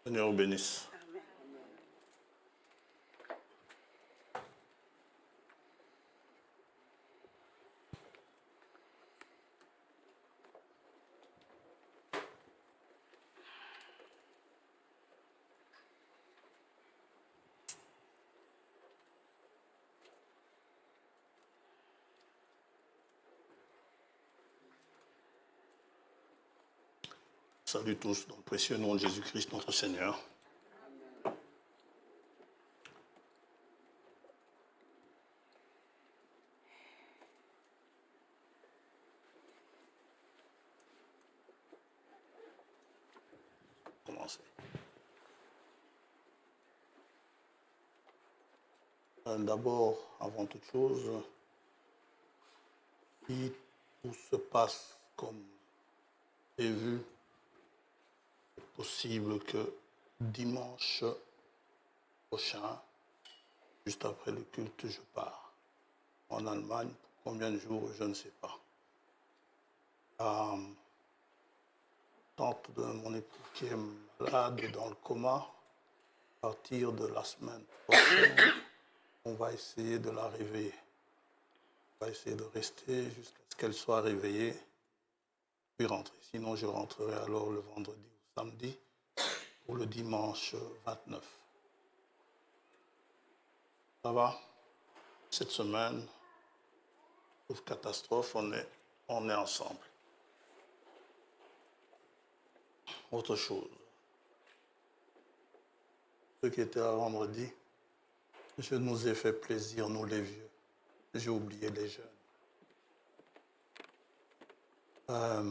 Seigneur vous bénisse. Amen. Salut tous dans le précieux nom de Jésus-Christ notre Seigneur. Commencer. D'abord, avant toute chose, si tout se passe comme prévu, c'est possible que dimanche prochain, juste après le culte, je pars en Allemagne. Pour combien de jours, je ne sais pas. La tante de mon époux qui est malade et dans le coma, à partir de la semaine prochaine, on va essayer de la réveiller. On va essayer de rester jusqu'à ce qu'elle soit réveillée, puis rentrer. Sinon, je rentrerai alors le vendredi ou samedi pour le dimanche 29. Ça va? Cette semaine, sauf catastrophe, on est ensemble. Autre chose. Ceux qui étaient là vendredi, je nous ai fait plaisir, nous les vieux. J'ai oublié les jeunes. À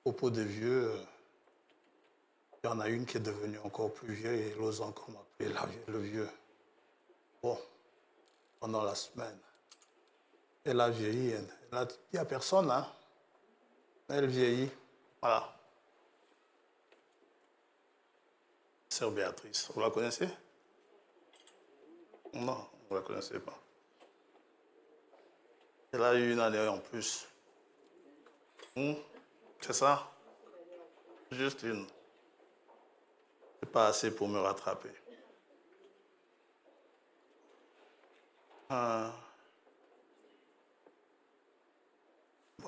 propos des vieux, il y en a une qui est devenue encore plus vieille et elle ose encore m'appeler le vieux. Bon, pendant la semaine, elle a vieilli. Il n'y a personne, hein? Elle vieillit. Voilà. Sœur Béatrice, vous la connaissez? Non, vous ne la connaissez pas. Elle a eu une année en plus. C'est ça? Juste une. C'est pas assez pour me rattraper. Bon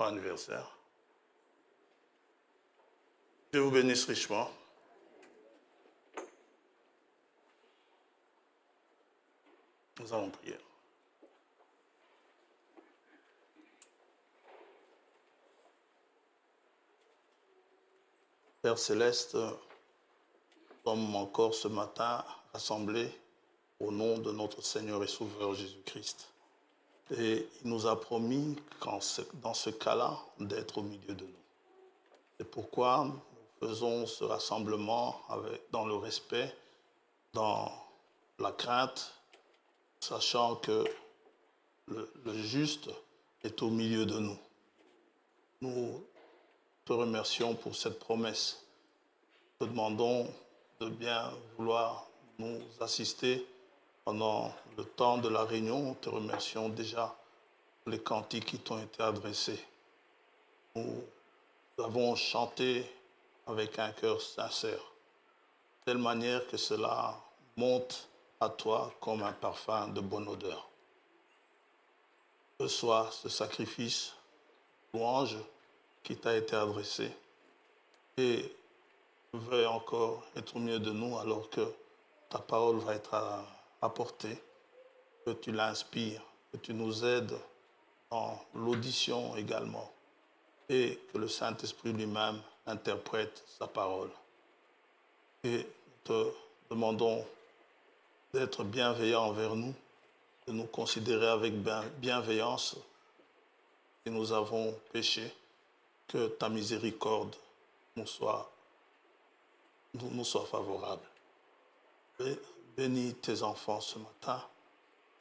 anniversaire. Dieu vous bénisse richement. Nous allons prier. Père Céleste, nous sommes encore ce matin rassemblés au nom de notre Seigneur et Sauveur Jésus-Christ. Et il nous a promis, dans ce cas-là, d'être au milieu de nous. C'est pourquoi nous faisons ce rassemblement dans le respect, dans la crainte, sachant que le juste est au milieu de nous. Nous te remercions pour cette promesse. Te demandons de bien vouloir nous assister pendant le temps de la réunion. Nous te remercions déjà pour les cantiques qui t'ont été adressés. Nous avons chanté avec un cœur sincère, de telle manière que cela monte à toi comme un parfum de bonne odeur. Reçois ce sacrifice, louange qui t'a été adressé et veuille encore être au milieu de nous alors que ta parole va être apportée, que tu l'inspires, que tu nous aides dans l'audition également et que le Saint-Esprit lui-même interprète sa parole. Et nous te demandons d'être bienveillant envers nous, de nous considérer avec bienveillance si nous avons péché, que ta miséricorde nous soit favorable. Bénis tes enfants ce matin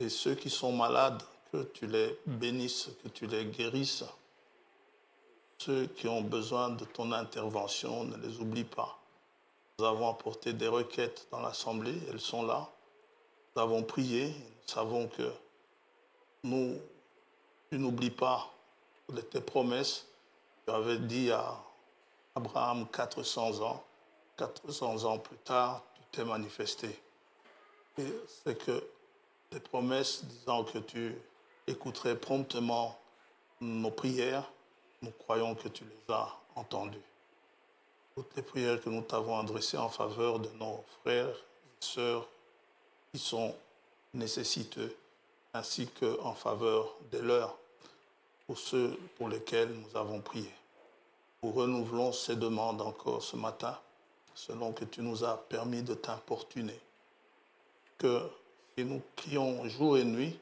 et ceux qui sont malades, que tu les bénisses, que tu les guérisses. Ceux qui ont besoin de ton intervention, ne les oublie pas. Nous avons apporté des requêtes dans l'Assemblée, elles sont là. Nous avons prié, nous savons que tu n'oublies pas de tes promesses. Tu avais dit à Abraham 400 ans, 400 ans plus tard, tu t'es manifesté. Et c'est que tes promesses disant que tu écouterais promptement nos prières, nous croyons que tu les as entendues. Toutes les prières que nous t'avons adressées en faveur de nos frères et sœurs qui sont nécessiteux, ainsi qu'en faveur des leurs, pour ceux pour lesquels nous avons prié. Nous renouvelons ces demandes encore ce matin, selon que tu nous as permis de t'importuner. Que si nous crions jour et nuit,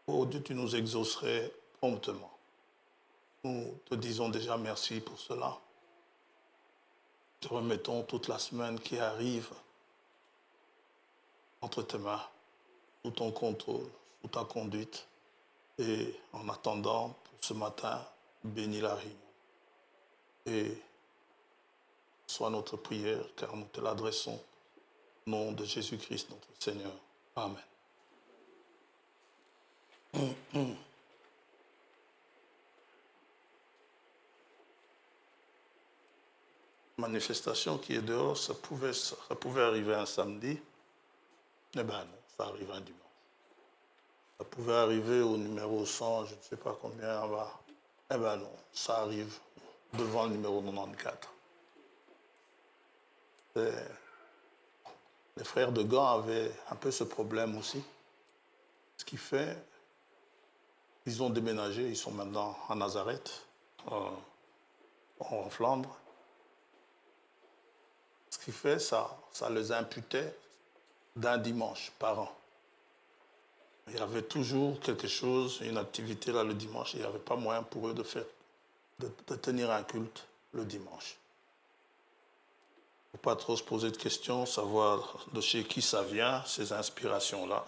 oh Dieu, tu nous exaucerais promptement. Nous te disons déjà merci pour cela. Te remettons toute la semaine qui arrive entre tes mains, sous ton contrôle, sous ta conduite. Et en attendant, pour ce matin, bénis la réunion. Et sois notre prière, car nous te l'adressons au nom de Jésus-Christ, notre Seigneur. Amen. Manifestation qui est dehors, ça pouvait arriver un samedi. Eh bien non, ça arrive un dimanche. Ça pouvait arriver au numéro 100, je ne sais pas combien, va. Eh bien non, ça arrive devant le numéro 94. Les frères de Gand avaient un peu ce problème aussi. Ce qui fait, ils ont déménagé, ils sont maintenant à Nazareth, en Flandre. Ce qui fait, ça les imputait d'un dimanche par an. Il y avait toujours quelque chose, une activité là le dimanche, il n'y avait pas moyen pour eux de tenir un culte le dimanche. Il ne faut pas trop se poser de questions, savoir de chez qui ça vient, ces inspirations-là.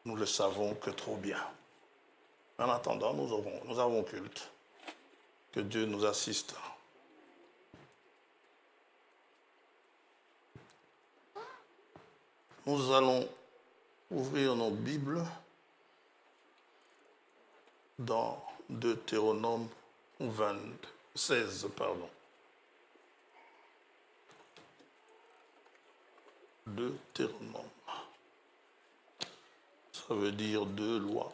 Nous le savons que trop bien. En attendant, nous avons culte. Que Dieu nous assiste. Nous allons ouvrir nos Bibles dans Deutéronome 16. Deutéronome. Ça veut dire deux lois.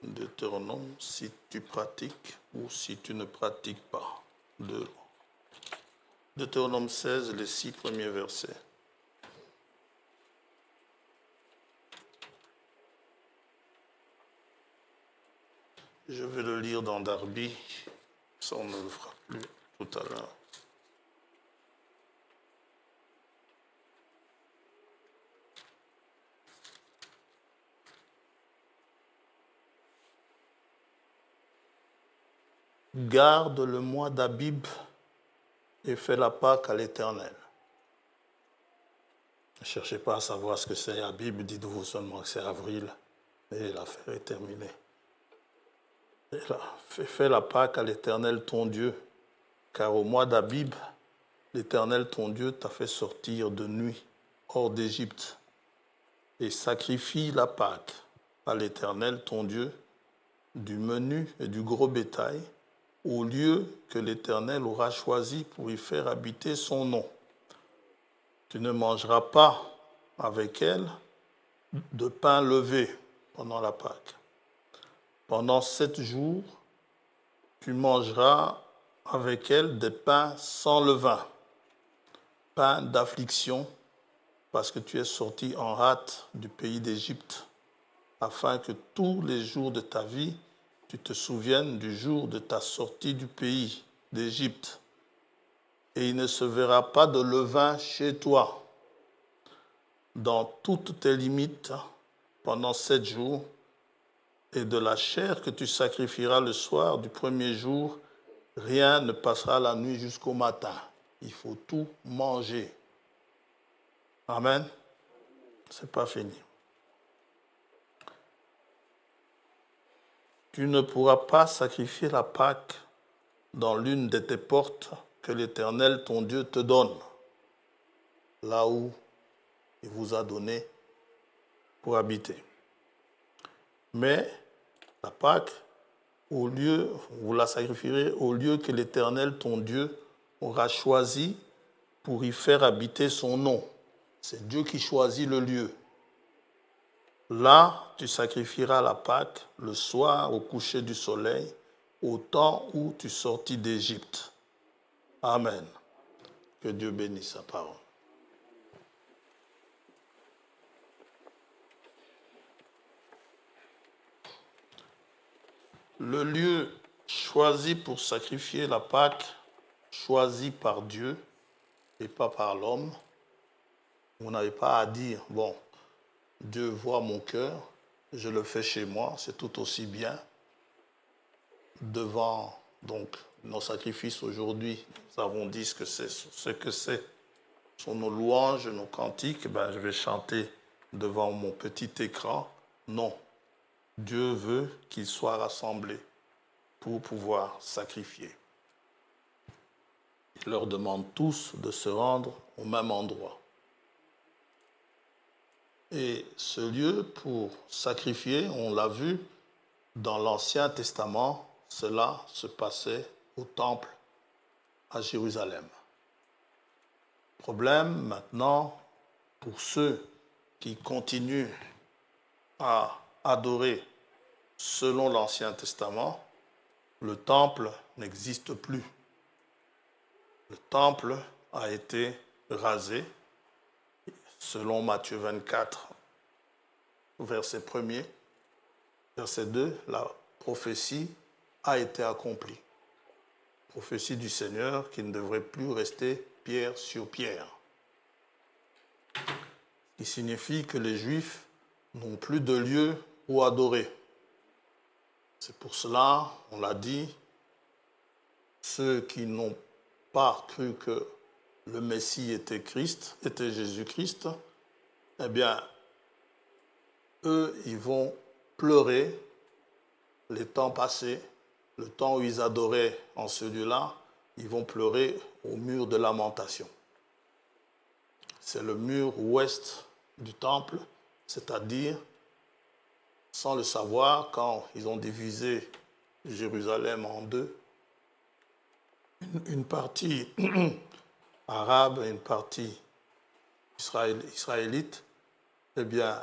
Deutéronome, si tu pratiques ou si tu ne pratiques pas. Deux lois. Deutéronome 16, les 6 premiers versets. Je vais le lire dans Darby, ça on ne le fera plus tout à l'heure. Garde le mois d'Abib et fais la Pâque à l'Éternel. Ne cherchez pas à savoir ce que c'est Abib, dites-vous seulement que c'est avril et l'affaire est terminée. Fais la Pâque à l'Éternel ton Dieu, car au mois d'Abib, l'Éternel ton Dieu t'a fait sortir de nuit hors d'Égypte, et sacrifie la Pâque à l'Éternel ton Dieu du menu et du gros bétail au lieu que l'Éternel aura choisi pour y faire habiter son nom. Tu ne mangeras pas avec elle de pain levé pendant la Pâque. Pendant 7 jours, tu mangeras avec elle des pains sans levain, pain d'affliction, parce que tu es sorti en hâte du pays d'Égypte, afin que tous les jours de ta vie, tu te souviennes du jour de ta sortie du pays d'Égypte. Et il ne se verra pas de levain chez toi. Dans toutes tes limites, pendant 7 jours, et de la chair que tu sacrifieras le soir du premier jour, rien ne passera la nuit jusqu'au matin. Il faut tout manger. Amen. C'est pas fini. Tu ne pourras pas sacrifier la Pâque dans l'une de tes portes que l'Éternel, ton Dieu, te donne, là où il vous a donné pour habiter. Mais la Pâque, vous la sacrifierez au lieu que l'Éternel, ton Dieu, aura choisi pour y faire habiter son nom. C'est Dieu qui choisit le lieu. Là, tu sacrifieras la Pâque le soir au coucher du soleil, au temps où tu sortis d'Égypte. Amen. Que Dieu bénisse sa parole. Le lieu choisi pour sacrifier la Pâque, choisi par Dieu et pas par l'homme, vous n'avez pas à dire, bon, Dieu voit mon cœur, je le fais chez moi, c'est tout aussi bien. Devant donc nos sacrifices aujourd'hui, nous avons dit ce que c'est, sont nos louanges, nos cantiques, je vais chanter devant mon petit écran. Non, Dieu veut qu'ils soient rassemblés pour pouvoir sacrifier. Il leur demande tous de se rendre au même endroit. Et ce lieu pour sacrifier, on l'a vu, dans l'Ancien Testament, cela se passait au temple à Jérusalem. Problème maintenant, pour ceux qui continuent à adorer selon l'Ancien Testament, le temple n'existe plus. Le temple a été rasé. Selon Matthieu 24, verset 1er, verset 2, la prophétie a été accomplie. Prophétie du Seigneur qui ne devrait plus rester pierre sur pierre. Ce qui signifie que les Juifs n'ont plus de lieu où adorer. C'est pour cela, on l'a dit, ceux qui n'ont pas cru que le Messie était Christ, était Jésus-Christ, eh bien, eux, ils vont pleurer les temps passés, le temps où ils adoraient en ce lieu-là, ils vont pleurer au mur de lamentation. C'est le mur ouest du temple, c'est-à-dire, sans le savoir, quand ils ont divisé Jérusalem en deux, une partie arabe et une partie israélite, eh bien,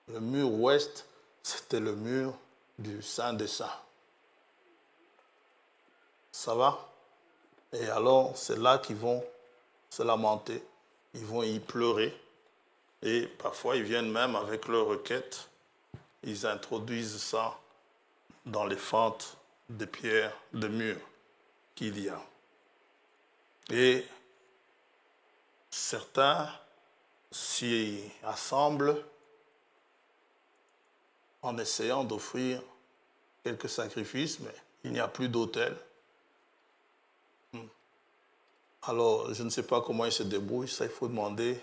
le mur ouest, c'était le mur du Saint des Saints. Ça va? Et alors, c'est là qu'ils vont se lamenter, ils vont y pleurer, et parfois ils viennent même avec leurs requêtes, ils introduisent ça dans les fentes de pierres, de murs qu'il y a. Et certains s'y assemblent en essayant d'offrir quelques sacrifices, mais il n'y a plus d'autel. Alors, je ne sais pas comment ils se débrouillent, ça il faut demander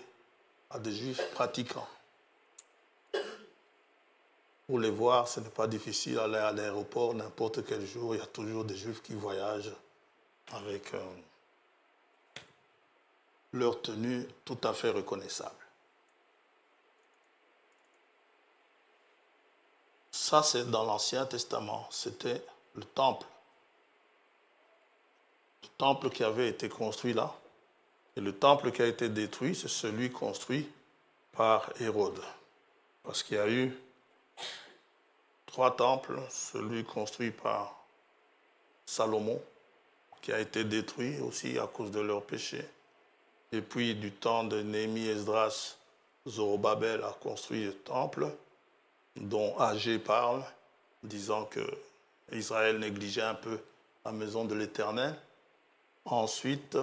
à des juifs pratiquants. Pour les voir, ce n'est pas difficile, aller à l'aéroport n'importe quel jour, il y a toujours des juifs qui voyagent avec leur tenue tout à fait reconnaissable. Ça, c'est dans l'Ancien Testament, c'était le temple. Le temple qui avait été construit là. Et le temple qui a été détruit, c'est celui construit par Hérode. Parce qu'il y a eu 3 temples, celui construit par Salomon, qui a été détruit aussi à cause de leur péché. Et puis, du temps de Néhémie, Esdras, Zorobabel a construit le temple, dont Agé parle, disant que Israël négligeait un peu la maison de l'Éternel. Ensuite,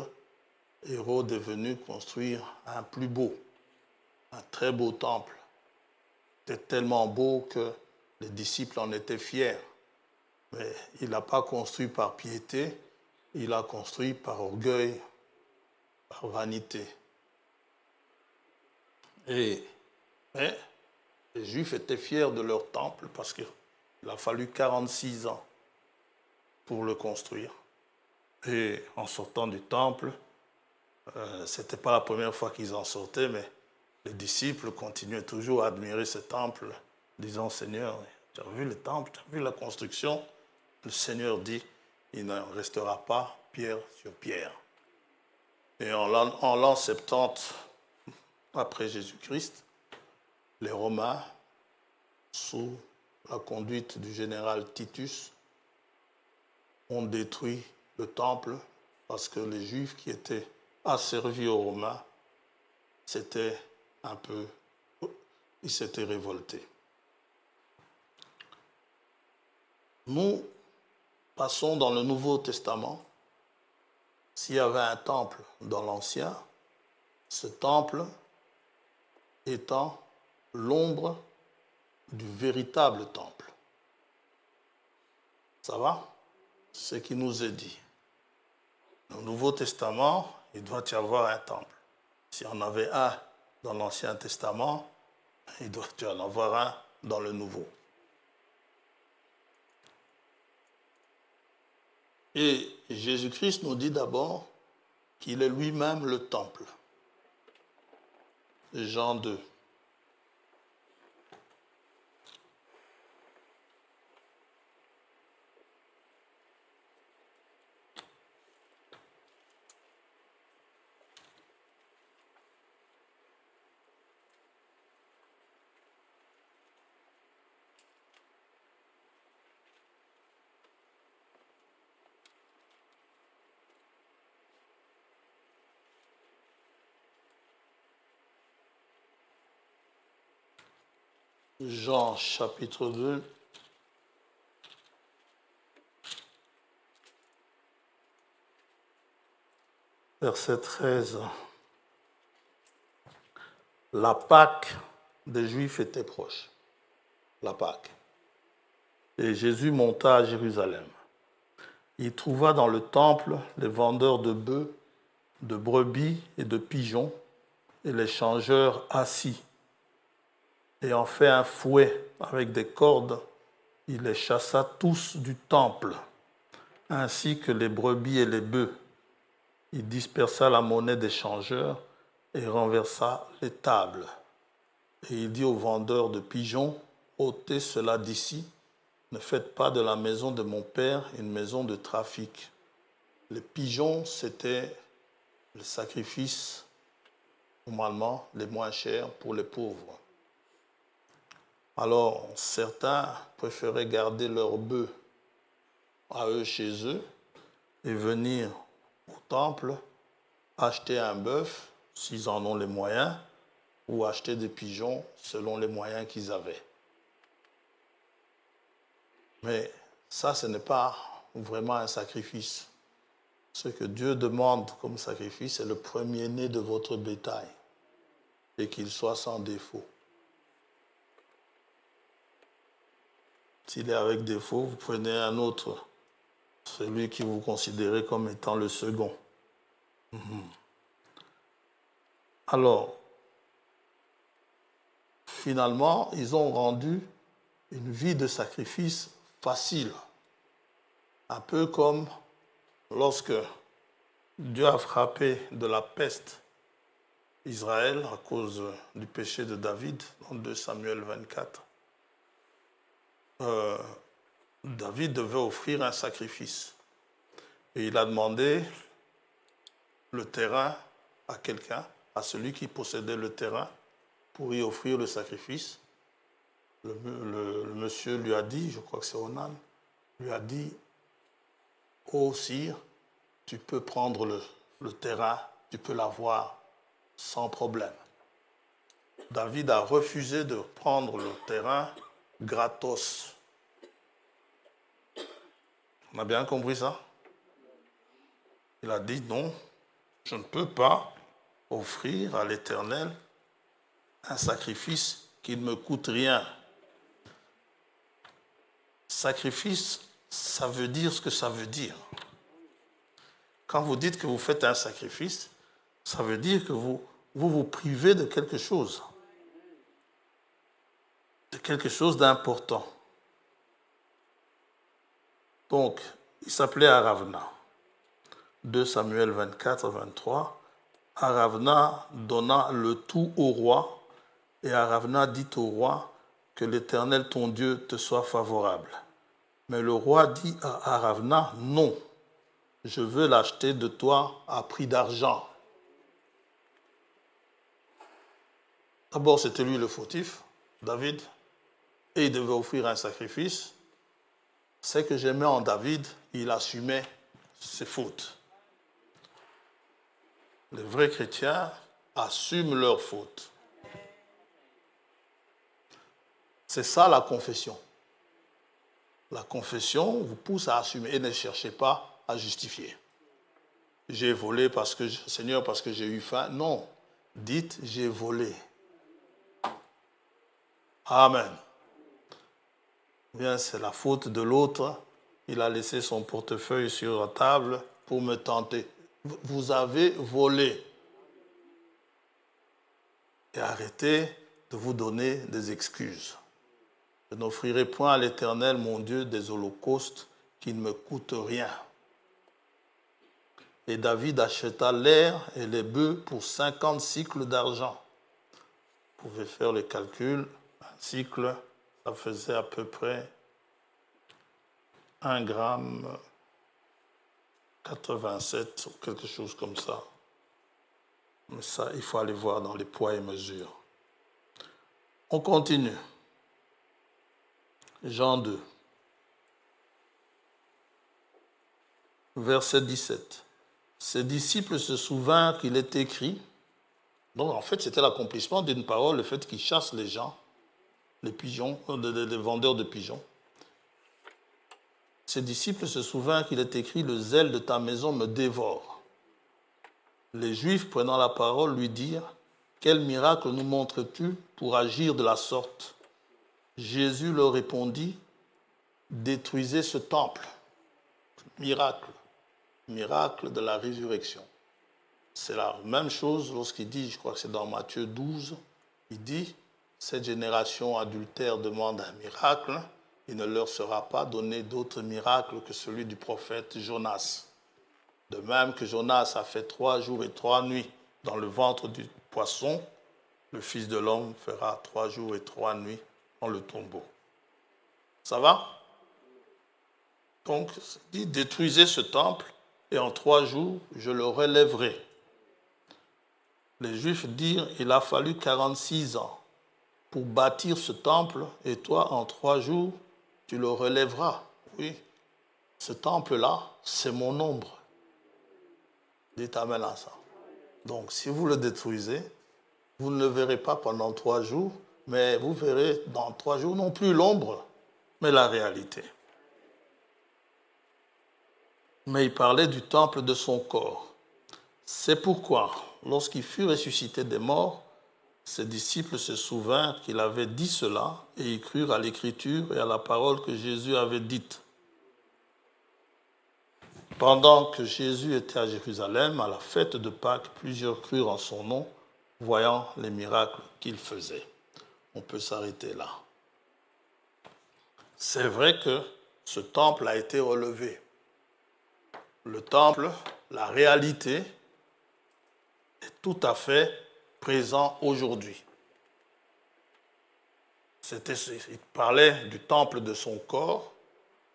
Hérode est venu construire un plus beau, un très beau temple. C'était tellement beau que les disciples en étaient fiers. Mais il n'a pas construit par piété, il a construit par orgueil, par vanité. Mais les Juifs étaient fiers de leur temple parce qu'il a fallu 46 ans pour le construire. Et en sortant du temple, ce n'était pas la première fois qu'ils en sortaient, mais les disciples continuaient toujours à admirer ce temple, disant, Seigneur, tu as vu le temple, tu as vu la construction? Le Seigneur dit, il ne restera pas pierre sur pierre. Et en l'an 70 après Jésus-Christ, les Romains, sous la conduite du général Titus, ont détruit le temple parce que les Juifs qui étaient asservis aux Romains, ils s'étaient révoltés. Nous passons dans le Nouveau Testament. S'il y avait un temple dans l'Ancien, ce temple étant l'ombre du véritable temple. Ça va? Ce qui nous est dit. Dans le Nouveau Testament, il doit y avoir un temple. Si on avait un dans l'Ancien Testament, il doit y en avoir un dans le Nouveau. Et Jésus-Christ nous dit d'abord qu'il est lui-même le temple. Jean 2. Jean chapitre 2. Verset 13. La Pâque des Juifs était proche. La Pâque. Et Jésus monta à Jérusalem. Il trouva dans le temple les vendeurs de bœufs, de brebis et de pigeons, et les changeurs assis. Et en fait un fouet avec des cordes, il les chassa tous du temple, ainsi que les brebis et les bœufs. Il dispersa la monnaie des changeurs et renversa les tables. Et il dit aux vendeurs de pigeons, ôtez cela d'ici, ne faites pas de la maison de mon père une maison de trafic. Les pigeons, c'était le sacrifice, normalement, les moins chers pour les pauvres. Alors, certains préféraient garder leurs bœufs à eux chez eux et venir au temple, acheter un bœuf, s'ils en ont les moyens, ou acheter des pigeons selon les moyens qu'ils avaient. Mais ça, ce n'est pas vraiment un sacrifice. Ce que Dieu demande comme sacrifice, c'est le premier-né de votre bétail et qu'il soit sans défaut. S'il est avec défaut, vous prenez un autre, celui que vous considérez comme étant le second. Alors, finalement, ils ont rendu une vie de sacrifice facile. Un peu comme lorsque Dieu a frappé de la peste Israël à cause du péché de David, dans 2 Samuel 24. David devait offrir un sacrifice. Et il a demandé le terrain à quelqu'un, à celui qui possédait le terrain, pour y offrir le sacrifice. Le monsieur lui a dit, je crois que c'est Onan, lui a dit, ô sire, tu peux prendre le terrain, tu peux l'avoir sans problème. David a refusé de prendre le terrain gratos. On a bien compris ça? Il a dit non, je ne peux pas offrir à l'Éternel un sacrifice qui ne me coûte rien. Sacrifice, ça veut dire ce que ça veut dire. Quand vous dites que vous faites un sacrifice, ça veut dire que vous privez de quelque chose d'important. Donc, il s'appelait Aravna. 2 Samuel 24, 23, Aravna donna le tout au roi, et Aravna dit au roi que l'Éternel ton Dieu te soit favorable. Mais le roi dit à Aravna, non, je veux l'acheter de toi à prix d'argent. D'abord, c'était lui le fautif, David, et il devait offrir un sacrifice. C'est que j'aimais en David, il assumait ses fautes. Les vrais chrétiens assument leurs fautes. C'est ça la confession. La confession vous pousse à assumer et ne cherchez pas à justifier. J'ai volé parce que, Seigneur, parce que j'ai eu faim. Non, dites j'ai volé. Amen. Bien, c'est la faute de l'autre. Il a laissé son portefeuille sur la table pour me tenter. Vous avez volé. Et arrêtez de vous donner des excuses. Je n'offrirai point à l'Éternel, mon Dieu, des holocaustes qui ne me coûtent rien. Et David acheta l'aire et les bœufs pour 50 cycles d'argent. Vous pouvez faire le calcul. Un cycle, ça faisait à peu près 1 gramme 87 ou quelque chose comme ça. Mais ça, il faut aller voir dans les poids et mesures. On continue. Jean 2. Verset 17. Ses disciples se souvinrent qu'il est écrit. Donc en fait, c'était l'accomplissement d'une parole, le fait qu'il chasse les gens, les pigeons, les vendeurs de pigeons. Ses disciples se souvinrent qu'il est écrit « Le zèle de ta maison me dévore ». Les Juifs, prenant la parole, lui dirent « Quel miracle nous montres-tu pour agir de la sorte ?» Jésus leur répondit « Détruisez ce temple. » Miracle. Miracle de la résurrection. C'est la même chose lorsqu'il dit, je crois que c'est dans Matthieu 12, il dit « Cette génération adultère demande un miracle, il ne leur sera pas donné d'autre miracle que celui du prophète Jonas. » De même que Jonas a fait 3 jours et 3 nuits dans le ventre du poisson, le Fils de l'homme fera 3 jours et 3 nuits dans le tombeau. Ça va? Donc, il dit, détruisez ce temple et en 3 jours, je le relèverai. Les Juifs dirent, il a fallu 46 ans pour bâtir ce temple et toi, en 3 jours, tu le relèveras. Oui, ce temple-là, c'est mon ombre. Dites amen à ça. Donc, si vous le détruisez, vous ne le verrez pas pendant 3 jours, mais vous verrez dans 3 jours non plus l'ombre, mais la réalité. Mais il parlait du temple de son corps. C'est pourquoi, lorsqu'il fut ressuscité des morts, ses disciples se souvinrent qu'il avait dit cela et ils crurent à l'écriture et à la parole que Jésus avait dite. Pendant que Jésus était à Jérusalem, à la fête de Pâques, plusieurs crurent en son nom, voyant les miracles qu'il faisait. On peut s'arrêter là. C'est vrai que ce temple a été relevé. Le temple, la réalité, est tout à fait présent aujourd'hui. Il parlait du temple de son corps,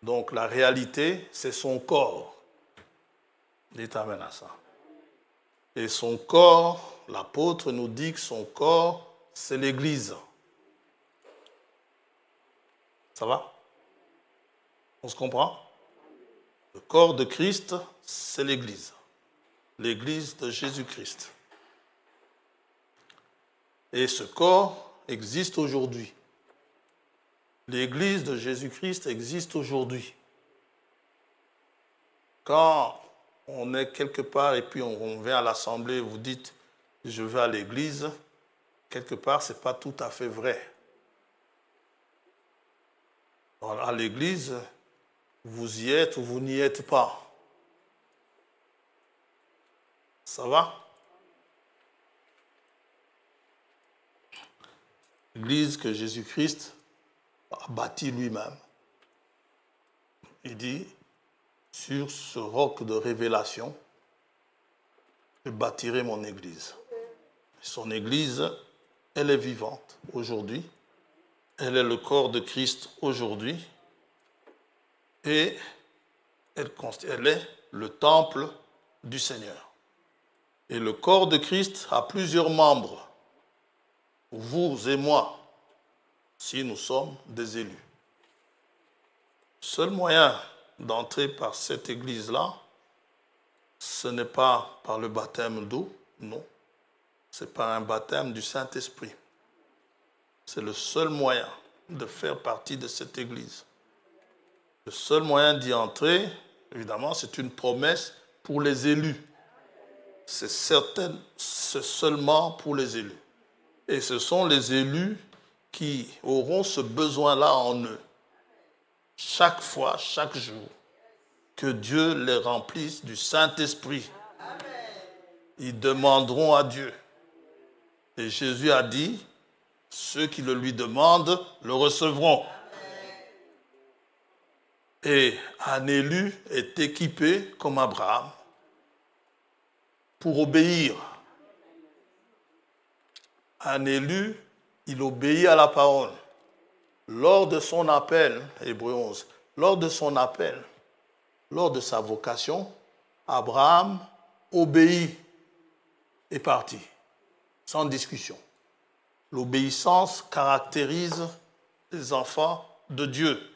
donc la réalité, c'est son corps. Dites amen à ça. Et son corps, l'apôtre nous dit que son corps, c'est l'Église. Ça va? On se comprend? Le corps de Christ, c'est l'Église. L'Église de Jésus-Christ. Et ce corps existe aujourd'hui. L'Église de Jésus-Christ existe aujourd'hui. Quand on est quelque part et puis on vient à l'assemblée, vous dites « je vais à l'église », quelque part, ce n'est pas tout à fait vrai. Alors, à l'église, vous y êtes ou vous n'y êtes pas. Ça va? L'église que Jésus-Christ a bâtie lui-même. Il dit, sur ce roc de révélation, je bâtirai mon église. Son église, elle est vivante aujourd'hui. Elle est le corps de Christ aujourd'hui. Et elle est le temple du Seigneur. Et le corps de Christ a plusieurs membres. Vous et moi, si nous sommes des élus. Le seul moyen d'entrer par cette église-là, ce n'est pas par le baptême d'eau, non. C'est par un baptême du Saint-Esprit. C'est le seul moyen de faire partie de cette église. Le seul moyen d'y entrer, évidemment, c'est une promesse pour les élus. C'est seulement pour les élus. Et ce sont les élus qui auront ce besoin-là en eux. Chaque fois, chaque jour, que Dieu les remplisse du Saint-Esprit. Ils demanderont à Dieu. Et Jésus a dit, ceux qui le lui demandent le recevront. Et un élu est équipé comme Abraham pour obéir. Un élu, il obéit à la parole. Lors de son appel, Hébreux 11, lors de son appel, lors de sa vocation, Abraham obéit et partit, sans discussion. L'obéissance caractérise les enfants de Dieu.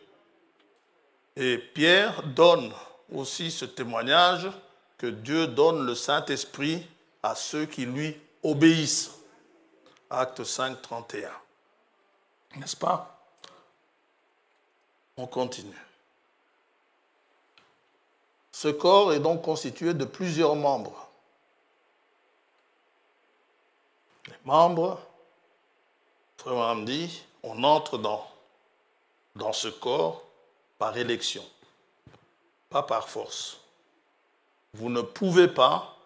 Et Pierre donne aussi ce témoignage que Dieu donne le Saint-Esprit à ceux qui lui obéissent. Acte 5, 31. N'est-ce pas? On continue. Ce corps est donc constitué de plusieurs membres. Les membres, Frère dit, on entre dans ce corps par élection, pas par force. Vous ne pouvez pas,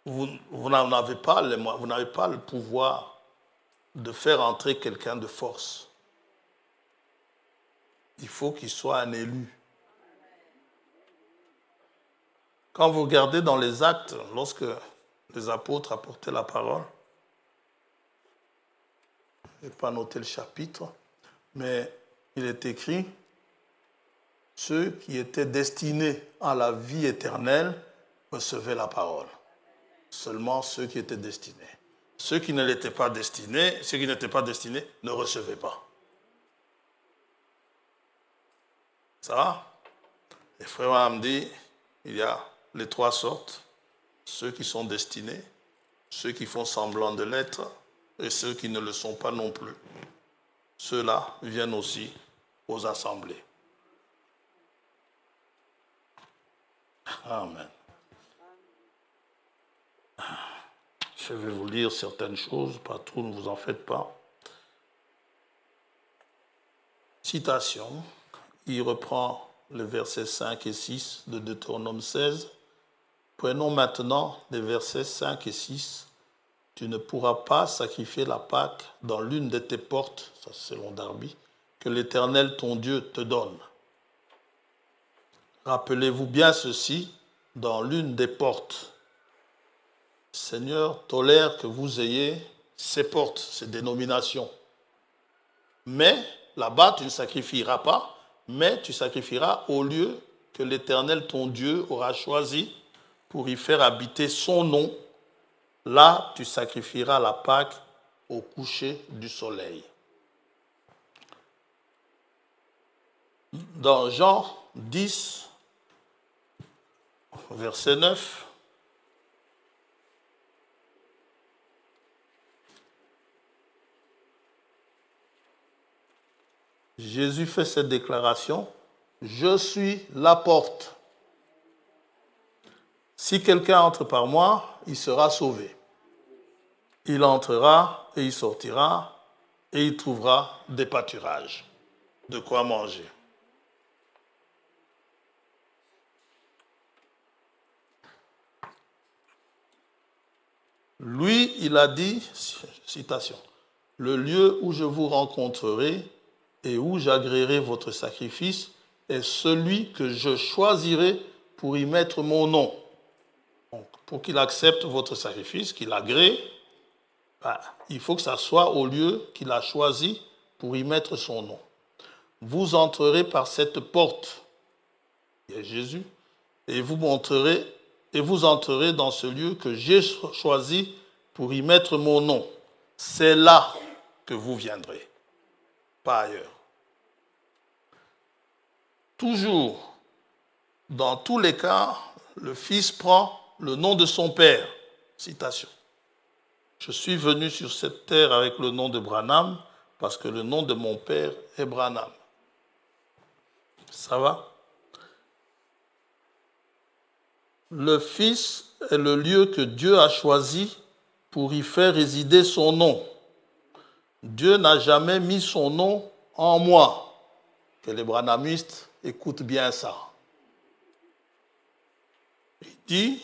vous n'avez pas le pouvoir de faire entrer quelqu'un de force. Il faut qu'il soit un élu. Quand vous regardez dans les actes, lorsque les apôtres apportaient la parole, je n'ai pas noté le chapitre, mais il est écrit, ceux qui étaient destinés à la vie éternelle recevaient la parole. Seulement ceux qui étaient destinés. Ceux qui n'étaient pas destinés ne recevaient pas. Ça va? Et Frère Abraham dit, il y a les trois sortes. Ceux qui sont destinés, ceux qui font semblant de l'être, et ceux qui ne le sont pas non plus. Ceux-là viennent aussi aux assemblées. Amen. Je vais vous lire certaines choses, pas tout, ne vous en faites pas. Citation, il reprend les versets 5 et 6 de Deutéronome 16. Prenons maintenant les versets 5 et 6. Tu ne pourras pas sacrifier la Pâque dans l'une de tes portes, ça c'est selon Darby, que l'Éternel ton Dieu te donne. Rappelez-vous bien ceci, dans l'une des portes. Le Seigneur tolère que vous ayez ces portes, ces dénominations. Mais là-bas, tu ne sacrifieras pas, mais tu sacrifieras au lieu que l'Éternel ton Dieu aura choisi pour y faire habiter son nom. Là, tu sacrifieras la Pâque au coucher du soleil. Dans Jean 10, verset 9, Jésus fait cette déclaration, « Je suis la porte. Si quelqu'un entre par moi, il sera sauvé. Il entrera et il sortira et il trouvera des pâturages, de quoi manger. » Lui, il a dit, citation, « Le lieu où je vous rencontrerai et où j'agréerai votre sacrifice est celui que je choisirai pour y mettre mon nom. » Donc, pour qu'il accepte votre sacrifice, qu'il agrée, il faut que ça soit au lieu qu'il a choisi pour y mettre son nom. Vous entrerez par cette porte, il y a Jésus, et vous entrerez dans ce lieu que j'ai choisi pour y mettre mon nom. C'est là que vous viendrez, pas ailleurs. Toujours, dans tous les cas, le Fils prend le nom de son Père. Citation. Je suis venu sur cette terre avec le nom de Branham parce que le nom de mon Père est Branham. Ça va? Le Fils est le lieu que Dieu a choisi pour y faire résider son nom. Dieu n'a jamais mis son nom en moi. Que les branhamistes écoutent bien ça. Il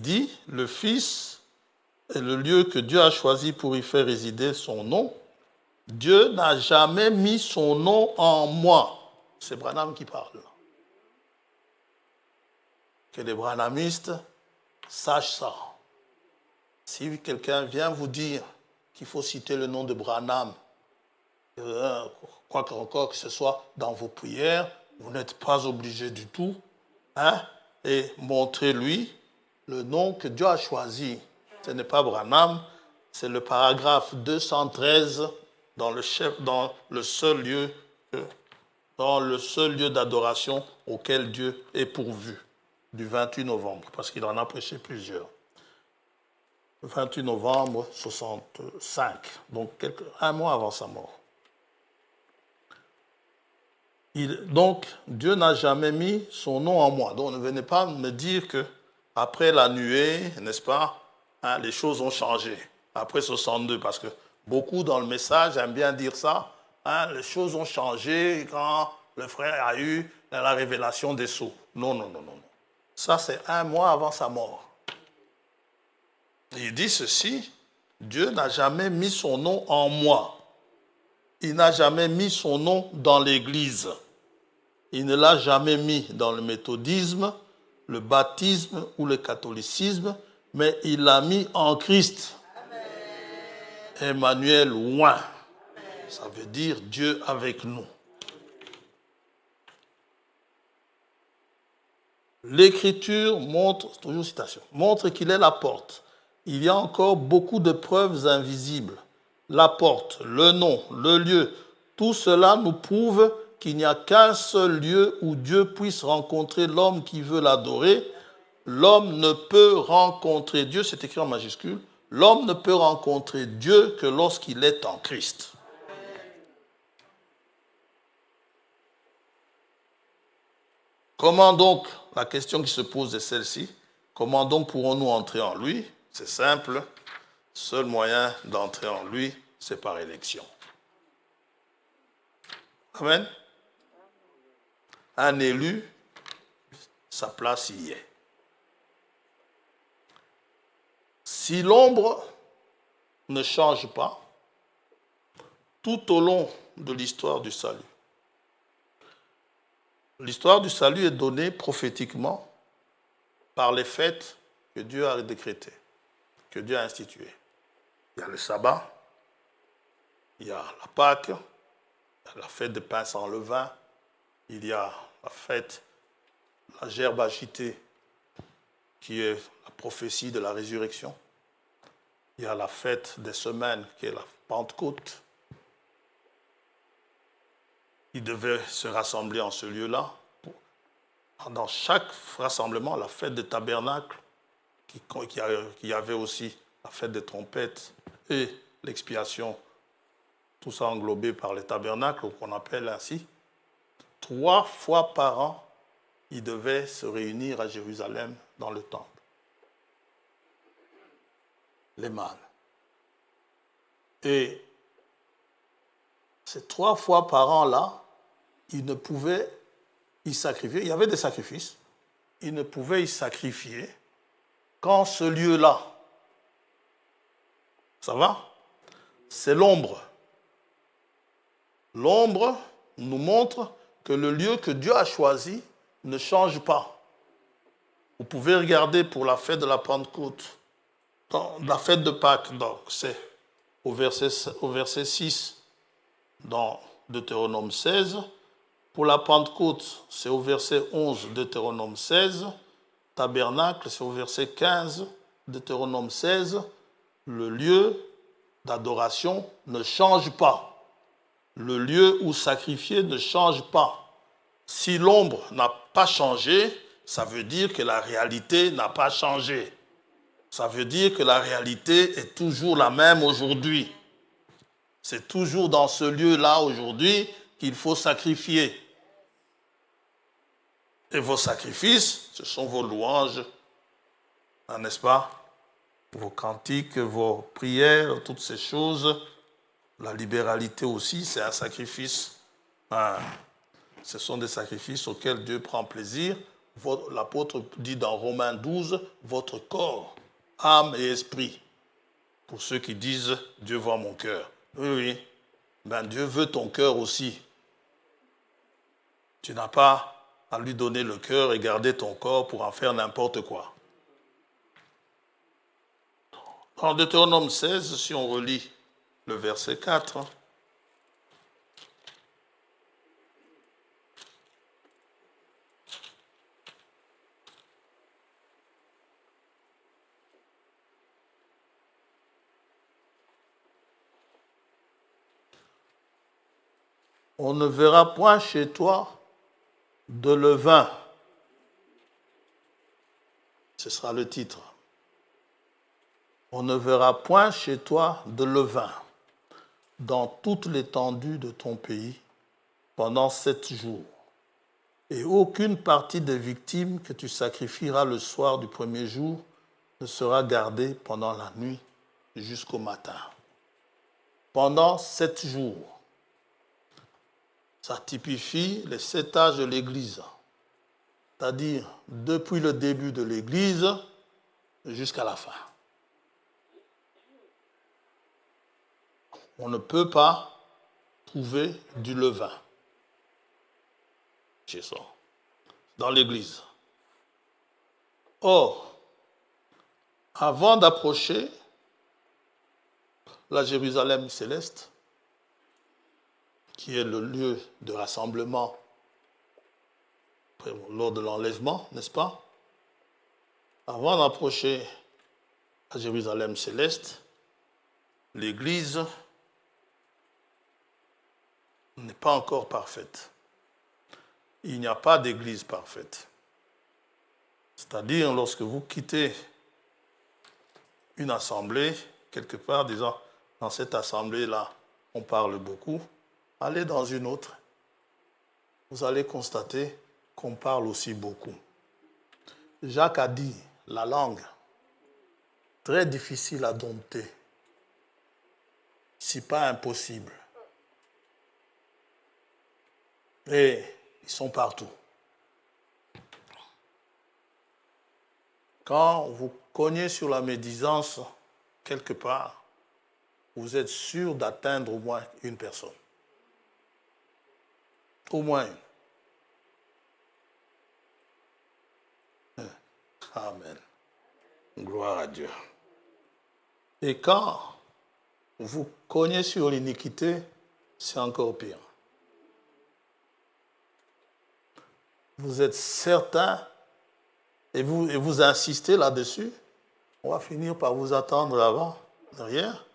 dit, le Fils est le lieu que Dieu a choisi pour y faire résider son nom. Dieu n'a jamais mis son nom en moi. C'est Branham qui parle. Que les branhamistes sachent ça. Si quelqu'un vient vous dire qu'il faut citer le nom de Branham, quoi qu'encore que ce soit dans vos prières, vous n'êtes pas obligé du tout, et montrez-lui le nom que Dieu a choisi. Ce n'est pas Branham, c'est le paragraphe 213 dans le seul lieu d'adoration auquel Dieu est pourvu, du 28 novembre, parce qu'il en a prêché plusieurs. Le 28 novembre 65, donc un mois avant sa mort. Donc, Dieu n'a jamais mis son nom en moi. Donc, ne venez pas me dire qu'après la nuée, n'est-ce pas, les choses ont changé. Après 62, parce que beaucoup dans le message aiment bien dire ça. Les choses ont changé quand le frère a eu la révélation des sceaux. Non. Ça, c'est un mois avant sa mort. Il dit ceci, Dieu n'a jamais mis son nom en moi. Il n'a jamais mis son nom dans l'Église. Il ne l'a jamais mis dans le méthodisme, le baptisme ou le catholicisme, mais il l'a mis en Christ. Amen. Emmanuel oint. Ça veut dire Dieu avec nous. L'Écriture montre, toujours citation, montre qu'il est la porte. Il y a encore beaucoup de preuves invisibles. La porte, le nom, le lieu, tout cela nous prouve qu'il n'y a qu'un seul lieu où Dieu puisse rencontrer l'homme qui veut l'adorer. L'homme ne peut rencontrer Dieu, c'est écrit en majuscule, l'homme ne peut rencontrer Dieu que lorsqu'il est en Christ. Comment donc, la question qui se pose est celle-ci, comment donc pourrons-nous entrer en lui? C'est simple, seul moyen d'entrer en lui, c'est par élection. Amen. Un élu, sa place y est. Si l'ombre ne change pas, tout au long de l'histoire du salut, l'histoire du salut est donnée prophétiquement par les fêtes que Dieu a décrétées, que Dieu a instituées. Il y a le sabbat, il y a la Pâque, il y a la fête de pain sans levain, il y a la fête, la gerbe agitée, qui est la prophétie de la résurrection. Il y a la fête des semaines, qui est la Pentecôte. Ils devaient se rassembler en ce lieu-là. Dans chaque rassemblement, la fête des tabernacles, qui avait aussi la fête des trompettes et l'expiation, tout ça englobé par les tabernacles, qu'on appelle ainsi. 3 fois par an, ils devaient se réunir à Jérusalem dans le temple. Les mânes. Et ces 3 fois par an-là, ils ne pouvaient y sacrifier. Il y avait des sacrifices. Ils ne pouvaient y sacrifier qu'en ce lieu-là. Ça va? C'est l'ombre. L'ombre nous montre que le lieu que Dieu a choisi ne change pas. Vous pouvez regarder pour la fête de la Pentecôte, la fête de Pâques, donc c'est au verset 6 dans Deutéronome 16. Pour la Pentecôte, c'est au verset 11, Deutéronome 16. Tabernacle, c'est au verset 15, Deutéronome 16. Le lieu d'adoration ne change pas. Le lieu où sacrifier ne change pas. Si l'ombre n'a pas changé, ça veut dire que la réalité n'a pas changé. Ça veut dire que la réalité est toujours la même aujourd'hui. C'est toujours dans ce lieu-là aujourd'hui qu'il faut sacrifier. Et vos sacrifices, ce sont vos louanges, n'est-ce pas? Vos cantiques, vos prières, toutes ces choses. La libéralité aussi, c'est un sacrifice. Ce sont des sacrifices auxquels Dieu prend plaisir. L'apôtre dit dans Romains 12, votre corps, âme et esprit. Pour ceux qui disent, Dieu voit mon cœur. Oui, oui. Ben, Dieu veut ton cœur aussi. Tu n'as pas à lui donner le cœur et garder ton corps pour en faire n'importe quoi. Dans Deutéronome 16, si on relit le verset 4, on ne verra point chez toi de levain. Ce sera le titre. On ne verra point chez toi de levain dans toute l'étendue de ton pays pendant 7 jours. Et aucune partie des victimes que tu sacrifieras le soir du premier jour ne sera gardée pendant la nuit jusqu'au matin. Pendant 7 jours. Ça typifie les 7 âges de l'Église. C'est-à-dire depuis le début de l'Église jusqu'à la fin. On ne peut pas trouver du levain chez ça, dans l'Église. Or, avant d'approcher la Jérusalem céleste, qui est le lieu de rassemblement lors de l'enlèvement, n'est-ce pas? Avant d'approcher la Jérusalem céleste, l'Église n'est pas encore parfaite. Il n'y a pas d'Église parfaite. C'est-à-dire, lorsque vous quittez une assemblée, quelque part, disant, dans cette assemblée-là, on parle beaucoup, allez dans une autre, vous allez constater qu'on parle aussi beaucoup. Jacques a dit, la langue, très difficile à dompter, si pas impossible. Et ils sont partout. Quand vous cognez sur la médisance, quelque part, vous êtes sûr d'atteindre au moins une personne. Au moins une. Amen. Gloire à Dieu. Et quand vous cognez sur l'iniquité, c'est encore pire. Vous êtes certain et vous insistez là-dessus, on va finir par vous attendre là-bas, derrière,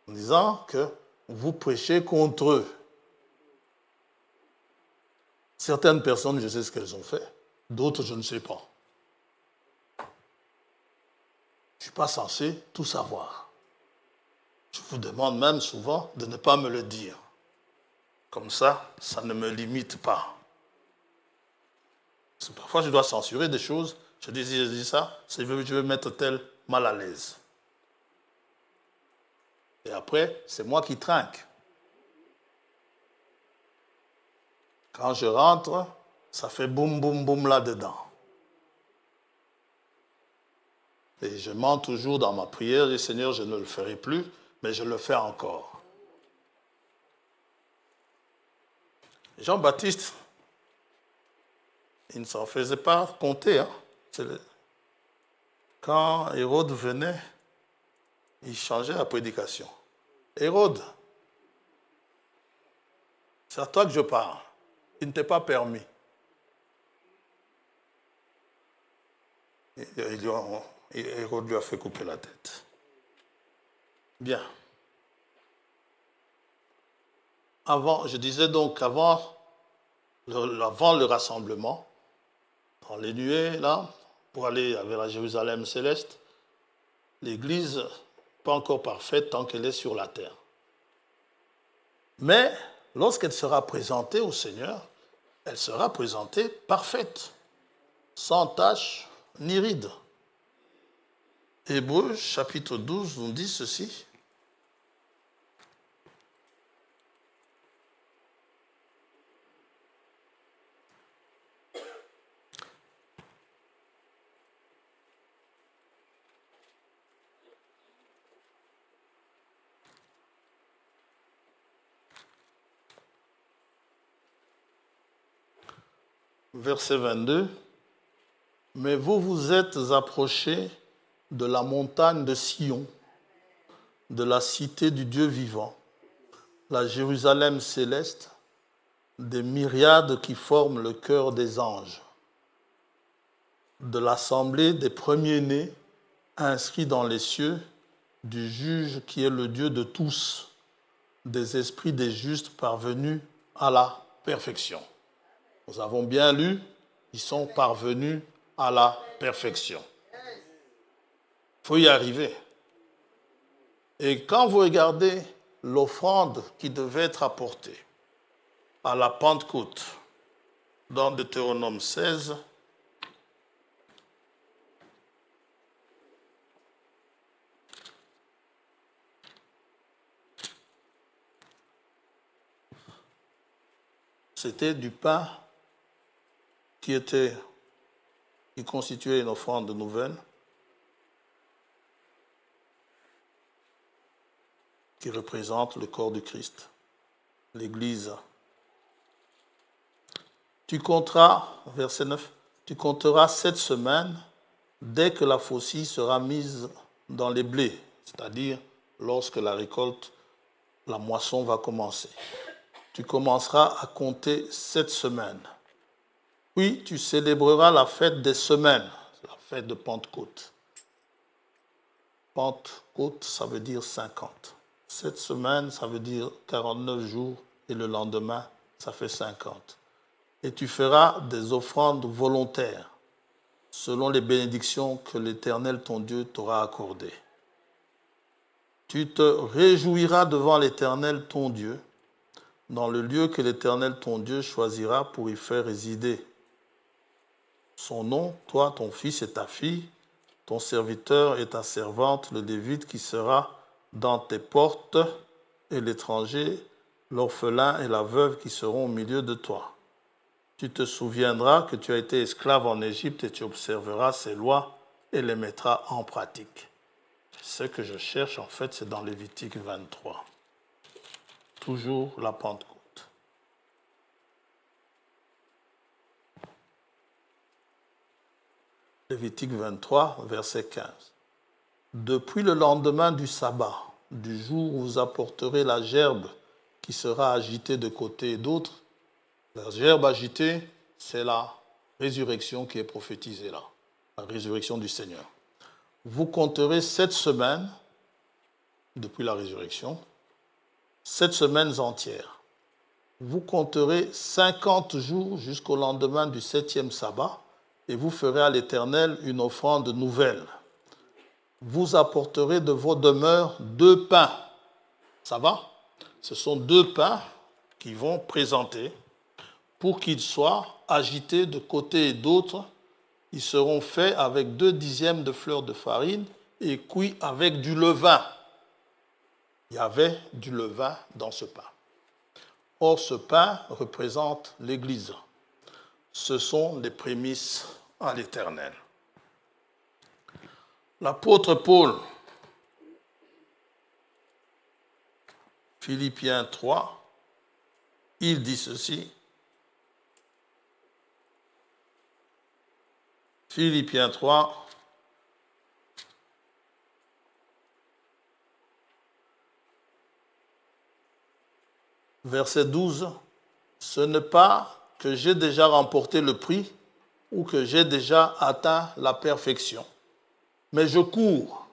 en disant que vous prêchez contre eux. Certaines personnes, je sais ce qu'elles ont fait, d'autres, je ne sais pas. Je ne suis pas censé tout savoir. Je vous demande même souvent de ne pas me le dire. Comme ça, ça ne me limite pas. Parfois, je dois censurer des choses. Je dis ça, je veux mettre tel mal à l'aise. Et après, c'est moi qui trinque. Quand je rentre, ça fait boum, boum, boum là-dedans. Et je mens toujours dans ma prière, et Seigneur, je ne le ferai plus, mais je le fais encore. Jean-Baptiste, il ne s'en faisait pas compter. Hein? Quand Hérode venait, il changeait la prédication. Hérode, c'est à toi que je parle. Il ne t'est pas permis. Hérode lui a fait couper la tête. Bien. Je disais donc avant le rassemblement, dans les nuées, là, pour aller vers la Jérusalem céleste, l'Église n'est pas encore parfaite tant qu'elle est sur la terre. Mais lorsqu'elle sera présentée au Seigneur, elle sera présentée parfaite, sans tache ni ride. Hébreux chapitre 12 nous dit ceci. Verset 22. Mais vous vous êtes approchés de la montagne de Sion, de la cité du Dieu vivant, la Jérusalem céleste, des myriades qui forment le cœur des anges, de l'assemblée des premiers-nés inscrits dans les cieux, du juge qui est le Dieu de tous, des esprits des justes parvenus à la perfection. Nous avons bien lu, ils sont parvenus à la perfection. Il faut y arriver. Et quand vous regardez l'offrande qui devait être apportée à la Pentecôte, dans Deutéronome 16, c'était du pain qui constituait une offrande nouvelle, qui représente le corps du Christ, l'Église. Tu compteras, verset 9, tu compteras 7 semaines dès que la faucille sera mise dans les blés, c'est-à-dire lorsque la récolte, la moisson va commencer. Tu commenceras à compter 7 semaines. Puis tu célébreras la fête des semaines, la fête de Pentecôte. Pentecôte, ça veut dire 50. 7 semaines, ça veut dire 49 jours, et le lendemain, ça fait 50. Et tu feras des offrandes volontaires, selon les bénédictions que l'Éternel ton Dieu t'aura accordées. Tu te réjouiras devant l'Éternel ton Dieu, dans le lieu que l'Éternel ton Dieu choisira pour y faire résider son nom, toi, ton fils et ta fille, ton serviteur et ta servante, le Lévite qui sera dans tes portes, et l'étranger, l'orphelin et la veuve qui seront au milieu de toi. Tu te souviendras que tu as été esclave en Égypte et tu observeras ces lois et les mettras en pratique. Ce que je cherche, en fait, c'est dans Lévitique 23. Toujours la Pentecôte. Lévitique 23, verset 15. Depuis le lendemain du sabbat, du jour où vous apporterez la gerbe qui sera agitée de côté et d'autre, la gerbe agitée, c'est la résurrection qui est prophétisée là, la résurrection du Seigneur. Vous compterez 7 semaines depuis la résurrection, 7 semaines entières. Vous compterez 50 jours jusqu'au lendemain du 7e sabbat et vous ferez à l'Éternel une offrande nouvelle. Vous apporterez de vos demeures 2 pains. Ça va? Ce sont 2 pains qui vont présenter pour qu'ils soient agités de côté et d'autre. Ils seront faits avec 2 dixièmes de fleur de farine et cuits avec du levain. Il y avait du levain dans ce pain. Or, ce pain représente l'Église. Ce sont les prémices à l'Éternel. L'apôtre Paul, Philippiens 3, il dit ceci. Philippiens 3. Verset 12. Ce n'est pas que j'ai déjà remporté le prix ou que j'ai déjà atteint la perfection, mais je cours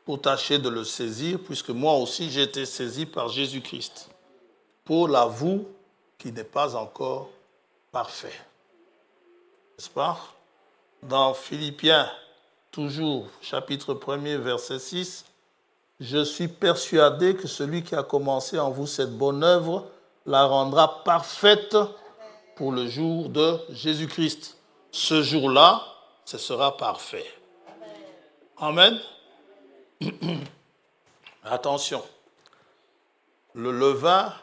pour tâcher de le saisir, puisque moi aussi j'ai été saisi par Jésus-Christ, pour l'avou qui n'est pas encore parfait. N'est-ce pas? Dans Philippiens, toujours, chapitre 1er, verset 6, « Je suis persuadé que celui qui a commencé en vous cette bonne œuvre la rendra parfaite pour le jour de Jésus-Christ. » Ce jour-là, ce sera parfait. Amen. Attention, le levain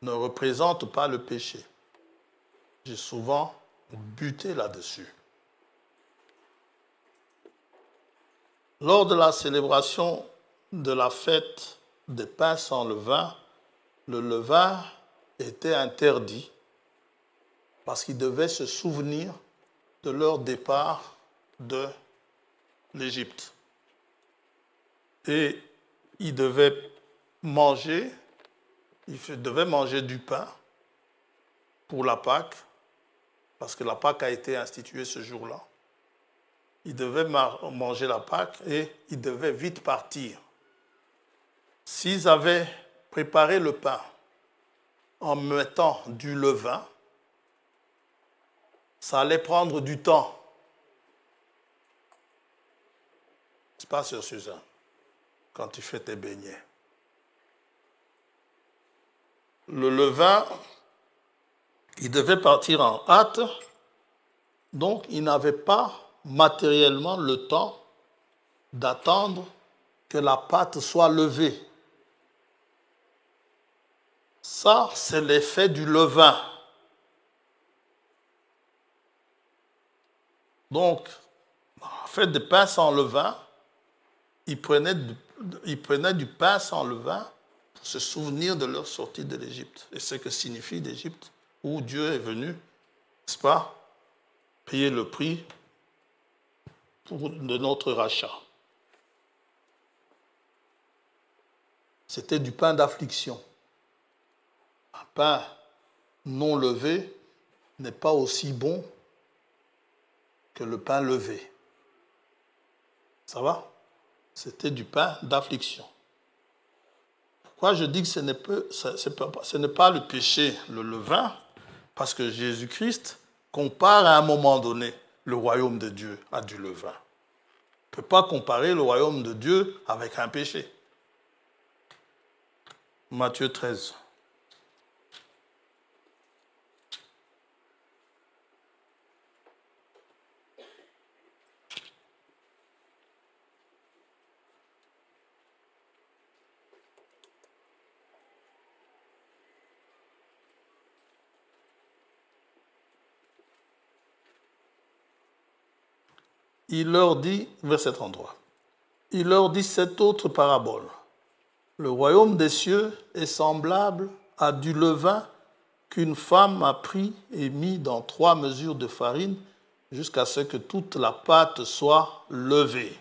ne représente pas le péché. J'ai souvent buté là-dessus. Lors de la célébration de la fête des pains sans levain, le levain était interdit parce qu'ils devaient se souvenir de leur départ de l'Égypte. Et ils devaient manger du pain pour la Pâque, parce que la Pâque a été instituée ce jour-là. Ils devaient manger la Pâque et ils devaient vite partir. S'ils avaient préparé le pain en mettant du levain, ça allait prendre du temps. C'est pas sur Suzanne, quand tu fais tes beignets. Le levain, il devait partir en hâte, donc il n'avait pas matériellement le temps d'attendre que la pâte soit levée. Ça, c'est l'effet du levain. Donc, en fait, des pains sans levain, ils prenaient du pain sans levain pour se souvenir de leur sortie de l'Égypte. Et ce que signifie l'Égypte, où Dieu est venu, n'est-ce pas, payer le prix de notre rachat. C'était du pain d'affliction. Un pain non levé n'est pas aussi bon que le pain levé. Ça va? C'était du pain d'affliction. Pourquoi je dis que ce n'est pas le péché, le levain? Parce que Jésus-Christ compare à un moment donné le royaume de Dieu à du levain. On ne peut pas comparer le royaume de Dieu avec un péché. Matthieu 13. Il leur dit, verset 33, il leur dit cette autre parabole. Le royaume des cieux est semblable à du levain qu'une femme a pris et mis dans 3 mesures de farine jusqu'à ce que toute la pâte soit levée.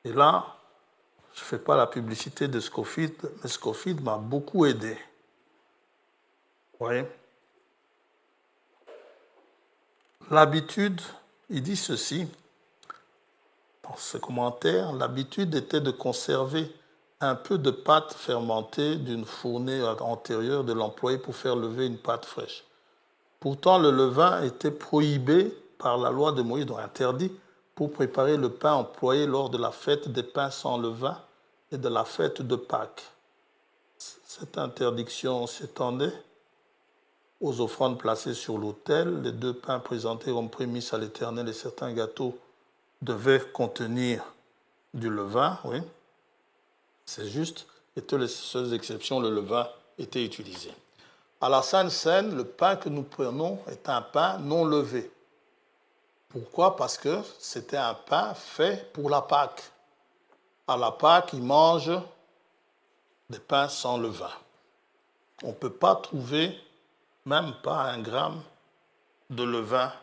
Et là, je ne fais pas la publicité de Scofield, mais Scofield m'a beaucoup aidé. Vous voyez? L'habitude, il dit ceci, dans ce commentaire, l'habitude était de conserver un peu de pâte fermentée d'une fournée antérieure, de l'employer pour faire lever une pâte fraîche. Pourtant, le levain était prohibé par la loi de Moïse, donc interdit, pour préparer le pain employé lors de la fête des pains sans levain et de la fête de Pâques. Cette interdiction s'étendait aux offrandes placées sur l'autel, les 2 pains présentés comme prémices à l'Éternel et certains gâteaux devaient contenir du levain, oui, c'est juste, et toutes les seules exceptions, le levain était utilisé. À la Sainte Seine, le pain que nous prenons est un pain non levé. Pourquoi? Parce que c'était un pain fait pour la Pâque. À la Pâque, ils mangent des pains sans levain. On ne peut pas trouver, même pas 1 gramme, de levain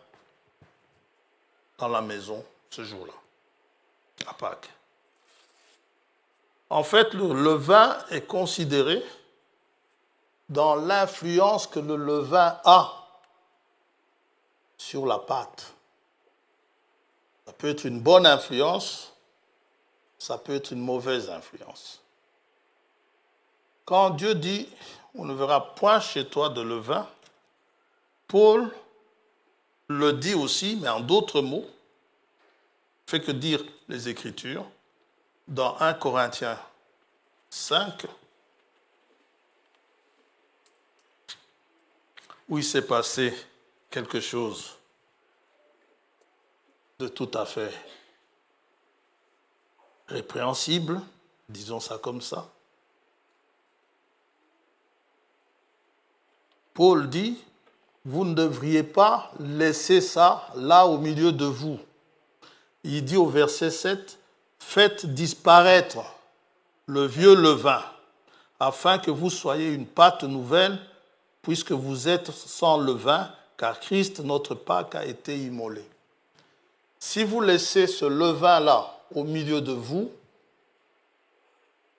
dans la maison ce jour-là, à Pâques. En fait, le levain est considéré dans l'influence que le levain a sur la pâte. Ça peut être une bonne influence, ça peut être une mauvaise influence. Quand Dieu dit « on ne verra point chez toi de levain », Paul le dit aussi, mais en d'autres mots, fait que dire les Écritures, dans 1 Corinthiens 5, où il s'est passé quelque chose de tout à fait répréhensible, disons ça comme ça. Paul dit, vous ne devriez pas laisser ça là au milieu de vous. Il dit au verset 7, faites disparaître le vieux levain, afin que vous soyez une pâte nouvelle, puisque vous êtes sans levain, car Christ, notre Pâque, a été immolé. Si vous laissez ce levain-là au milieu de vous,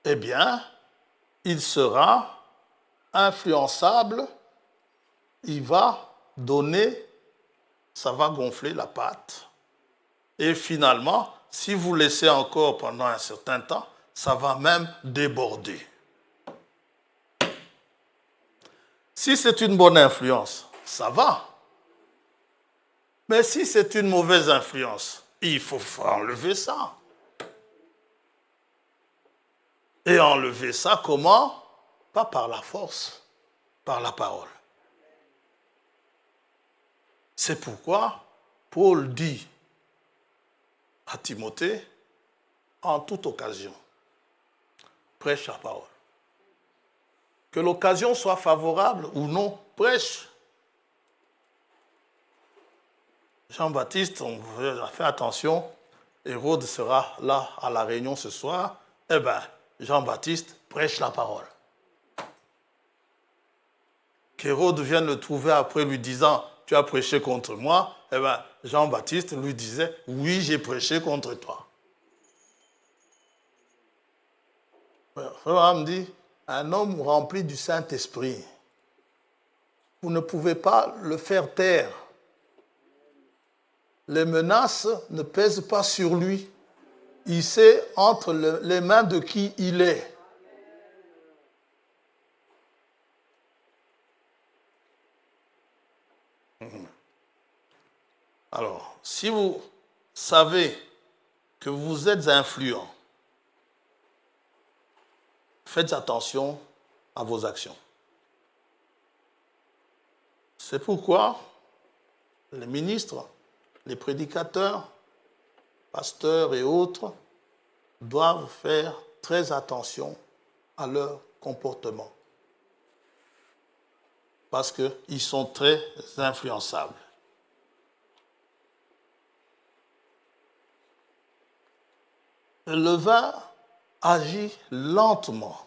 eh bien, il sera influençable, il va donner, ça va gonfler la pâte. Et finalement, si vous laissez encore pendant un certain temps, ça va même déborder. Si c'est une bonne influence, ça va. Mais si c'est une mauvaise influence, il faut enlever ça. Et enlever ça comment? Pas par la force, par la parole. C'est pourquoi Paul dit à Timothée, en toute occasion, prêche la parole. Que l'occasion soit favorable ou non, prêche. Jean-Baptiste, on va faire attention, Hérode sera là à la réunion ce soir, eh bien, Jean-Baptiste prêche la parole. Qu'Hérode vienne le trouver après lui disant, tu as prêché contre moi, eh bien, Jean-Baptiste lui disait, oui, j'ai prêché contre toi. Abraham dit, un homme rempli du Saint-Esprit, vous ne pouvez pas le faire taire. Les menaces ne pèsent pas sur lui. Il sait entre les mains de qui il est. Alors, si vous savez que vous êtes influent, faites attention à vos actions. C'est pourquoi les ministres, les prédicateurs, pasteurs et autres doivent faire très attention à leur comportement. Parce qu'ils sont très influençables. Le levain agit lentement.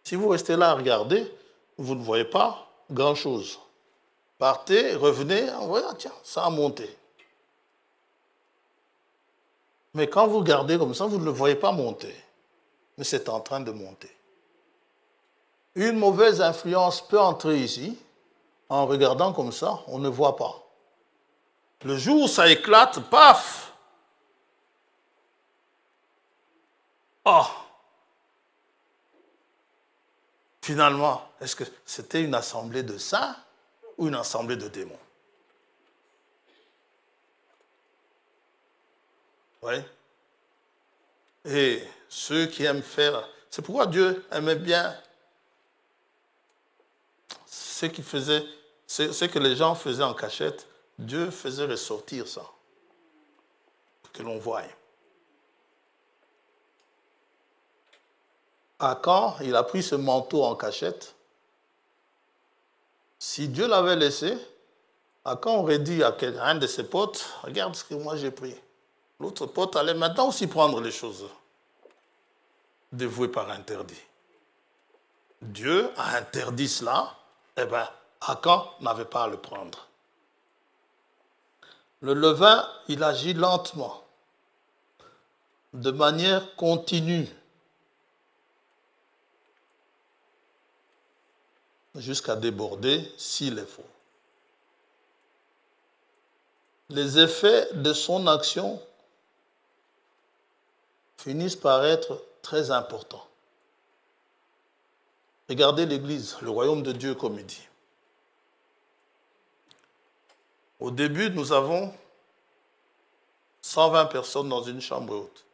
Si vous restez là à regarder, vous ne voyez pas grand-chose. Partez, revenez, voyez, tiens, ça a monté. Mais quand vous regardez comme ça, vous ne le voyez pas monter. Mais c'est en train de monter. Une mauvaise influence peut entrer ici. En regardant comme ça, on ne voit pas. Le jour où ça éclate, paf! Oh! Finalement, est-ce que c'était une assemblée de saints ou une assemblée de démons? Oui. Et ceux qui aiment faire... C'est pourquoi Dieu aimait bien ce que les gens faisaient en cachette. Dieu faisait ressortir ça, pour que l'on voie. Akan, il a pris ce manteau en cachette. Si Dieu l'avait laissé, Akan aurait dit à un de ses potes, regarde ce que moi j'ai pris. L'autre pote allait maintenant aussi prendre les choses dévouées par interdit. Dieu a interdit cela, eh bien, Akan n'avait pas à le prendre. Le levain, il agit lentement, de manière continue, jusqu'à déborder s'il est faux. Les effets de son action finissent par être très importants. Regardez l'Église, le royaume de Dieu, comme il dit. Au début, nous avons 120 personnes dans une chambre haute.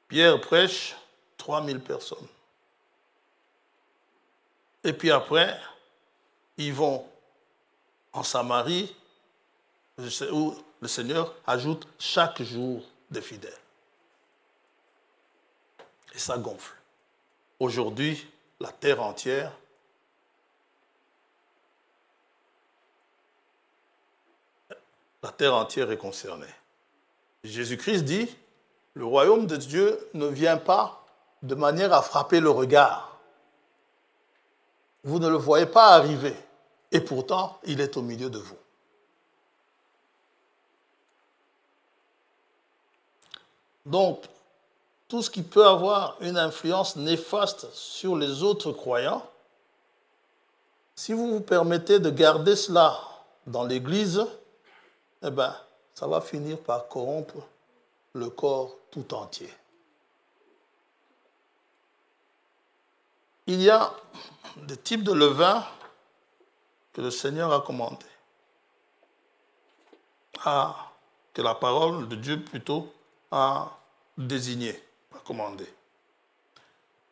Pierre prêche 3000 personnes. Et puis après, ils vont en Samarie, où le Seigneur ajoute chaque jour des fidèles. Et ça gonfle. Aujourd'hui, la terre entière est concernée. Jésus-Christ dit, le royaume de Dieu ne vient pas de manière à frapper le regard. Vous ne le voyez pas arriver, et pourtant, il est au milieu de vous. Donc, tout ce qui peut avoir une influence néfaste sur les autres croyants, si vous vous permettez de garder cela dans l'Église, eh bien, ça va finir par corrompre le corps tout entier. Il y a des types de levain que le Seigneur a commandé, que la parole de Dieu plutôt a désigné, a commandé.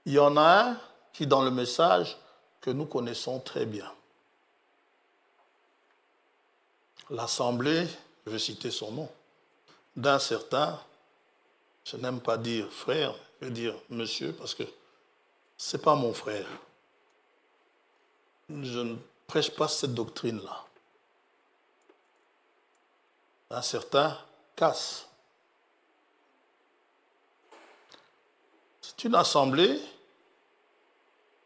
Il y en a un qui, dans le message que nous connaissons très bien, l'assemblée, je vais citer son nom, d'un certain, je n'aime pas dire frère, je vais dire monsieur, parce que ce n'est pas mon frère. Je ne prêche pas cette doctrine-là. Un certain Casse. C'est une assemblée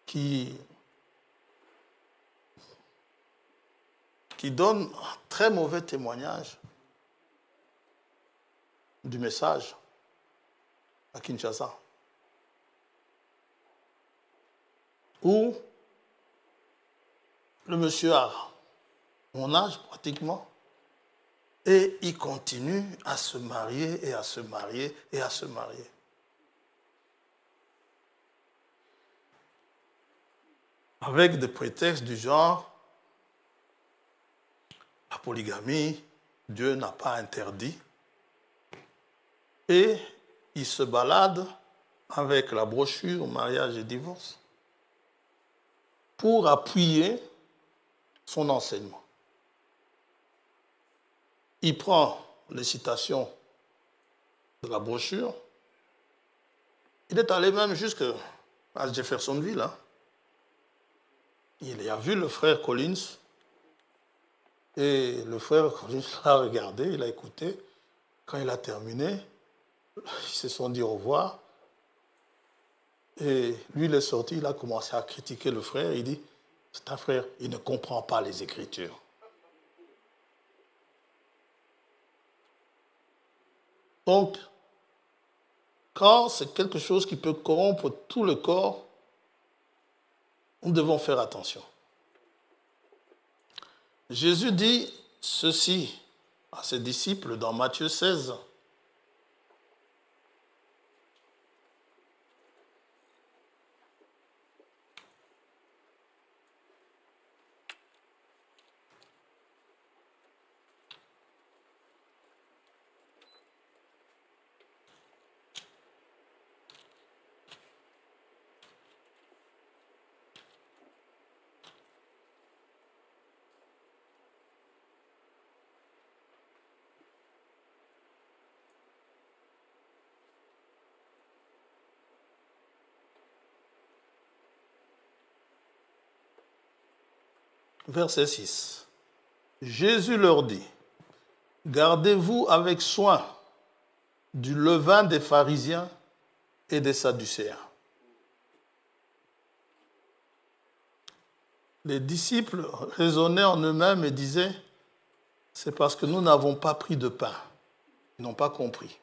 qui donne un très mauvais témoignage du message à Kinshasa, où le monsieur a mon âge pratiquement, et il continue à se marier et à se marier et à se marier. Avec des prétextes du genre, la polygamie, Dieu n'a pas interdit. Et il se balade avec la brochure mariage et divorce pour appuyer son enseignement. Il prend les citations de la brochure. Il est allé même jusqu'à Jeffersonville. Hein. Il a vu le frère Collins. Et le frère Collins l'a regardé, il a écouté. Quand il a terminé, ils se sont dit au revoir. Et lui, il est sorti, il a commencé à critiquer le frère. Il dit, c'est un frère, il ne comprend pas les Écritures. Donc, quand c'est quelque chose qui peut corrompre tout le corps, nous devons faire attention. Jésus dit ceci à ses disciples dans Matthieu 16. Verset 6. Jésus leur dit, gardez-vous avec soin du levain des pharisiens et des sadducéens. Les disciples raisonnaient en eux-mêmes et disaient, c'est parce que nous n'avons pas pris de pain. Ils n'ont pas compris.